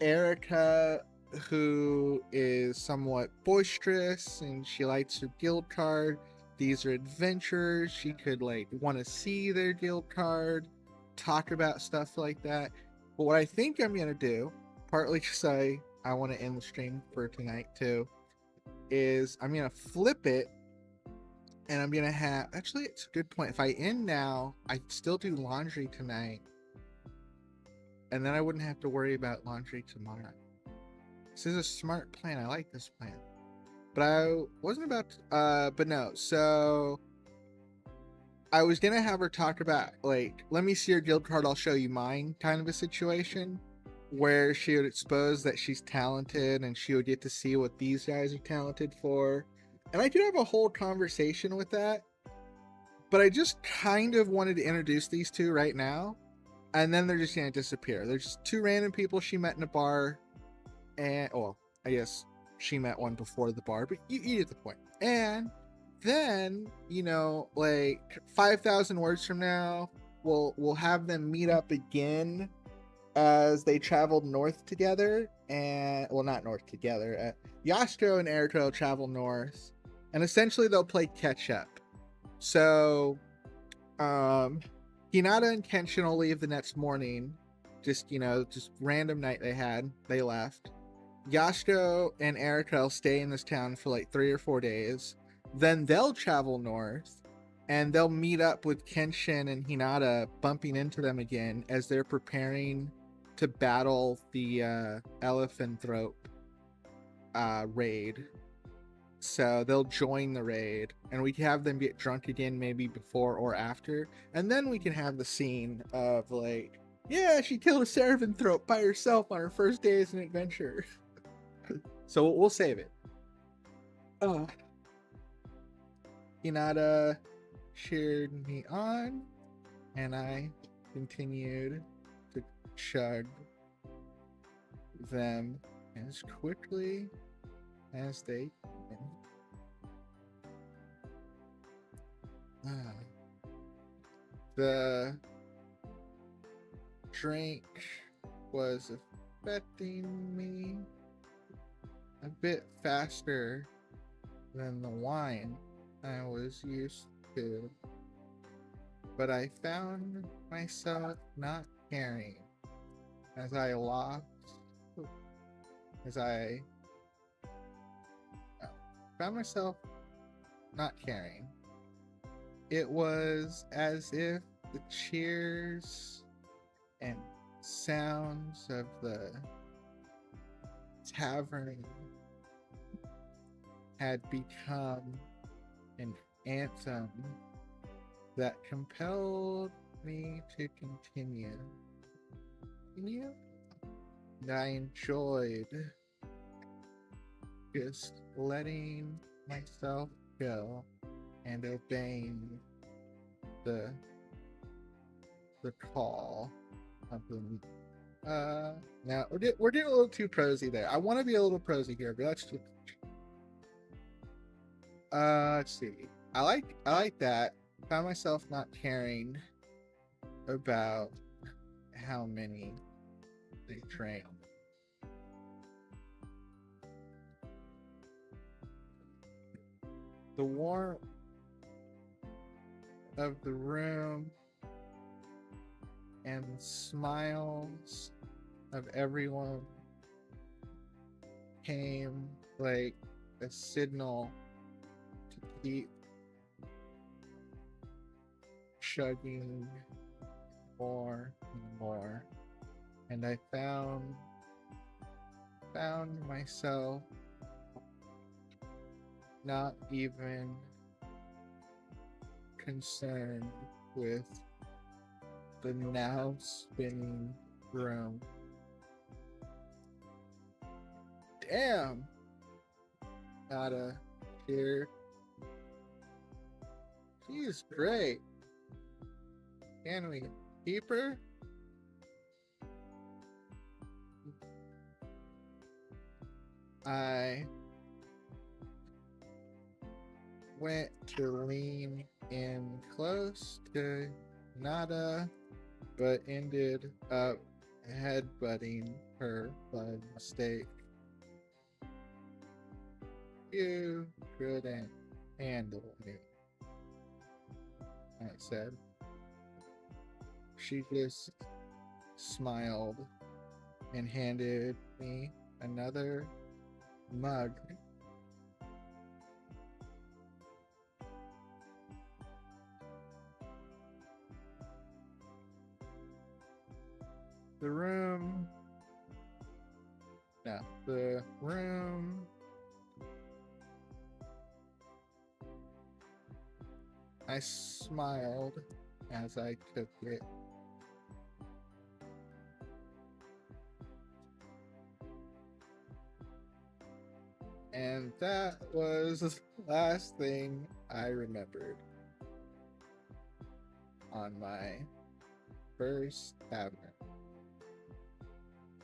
Erica, who is somewhat boisterous and she likes her guild card. These are adventurers. She could like want to see their guild card, talk about stuff like that. But what I think I'm gonna do, partly because I want to end the stream for tonight too, is I'm gonna flip it and I'm gonna have, actually it's a good point. If I end now, I still do laundry tonight. And then I wouldn't have to worry about laundry tomorrow. This is a smart plan. I like this plan. But I wasn't about to, but no. So I was gonna have her talk about like, let me see your guild card, I'll show you mine kind of a situation where she would expose that she's talented and she would get to see what these guys are talented for. And I could have a whole conversation with that. But I just kind of wanted to introduce these two right now. And then they're just gonna disappear. They're just two random people she met in a bar. And, well, I guess she met one before the bar, but you get the point. And then, you know, like 5,000 words from now, we'll have them meet up again as they traveled north together. And, well, not north together. Yasuko and Erika will travel north. And essentially they'll play catch up. So, Hinata and Kenshin will leave the next morning. Just, you know, just random night they left. Yasuko and Erika will stay in this town for like 3 or 4 days. Then they'll travel north and they'll meet up with Kenshin and Hinata, bumping into them again as they're preparing to battle the Elephanthrope raid. So they'll join the raid and we can have them get drunk again maybe before or after. And then we can have the scene of like, yeah, she killed a Seraphanthrop by herself on her first day as an adventurer. So we'll save it. Hinata cheered me on and I continued to chug them as quickly as they can. The drink was affecting me a bit faster than the wine I was used to, but I found myself not caring as I found myself not caring. It was as if the cheers and sounds of the tavern had become an anthem that compelled me to continue. And I enjoyed just letting myself go and obeying the call of the now we're getting a little too prosy there. I want to be a little prosy here, but that's too much. Let's see. I like that. Found myself not caring about how many they drank. The warmth of the room and the smiles of everyone came like a signal to keep chugging more and more. And I found myself not even concerned with the now spinning room. Damn! Nada here. She's great. Can we keep her? I went to lean in close to Nada, but ended up headbutting her by mistake. You couldn't handle me, I said. She just smiled and handed me another mug. The room I smiled as I took it. And that was the last thing I remembered on my first tavern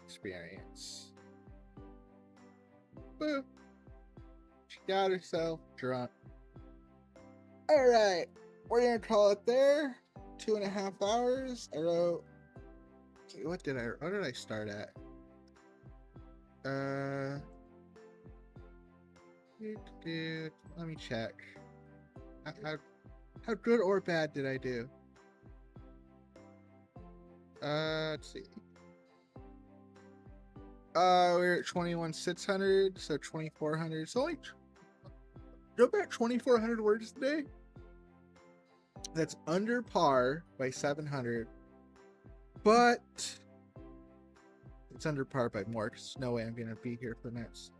experience. Boop. She got herself drunk. Alright, we're gonna call it there. 2.5 hours. I wrote, what did I start at? Let me check. How good or bad did I do? Let's see. We're at 21,600, so 2,400. So only about 2,400 words today. That's under par by 700, but it's under par by more. There's no way I'm gonna be here for the next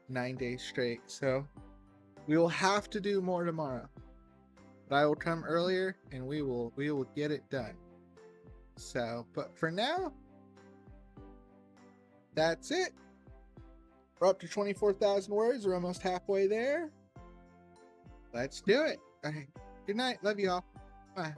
9 days straight. So we will have to do more tomorrow. But I will come earlier and we will get it done. So, but for now, that's it. We're up to 24,000 words. We're almost halfway there. Let's do it. All right. Good night. Love you all. Bye.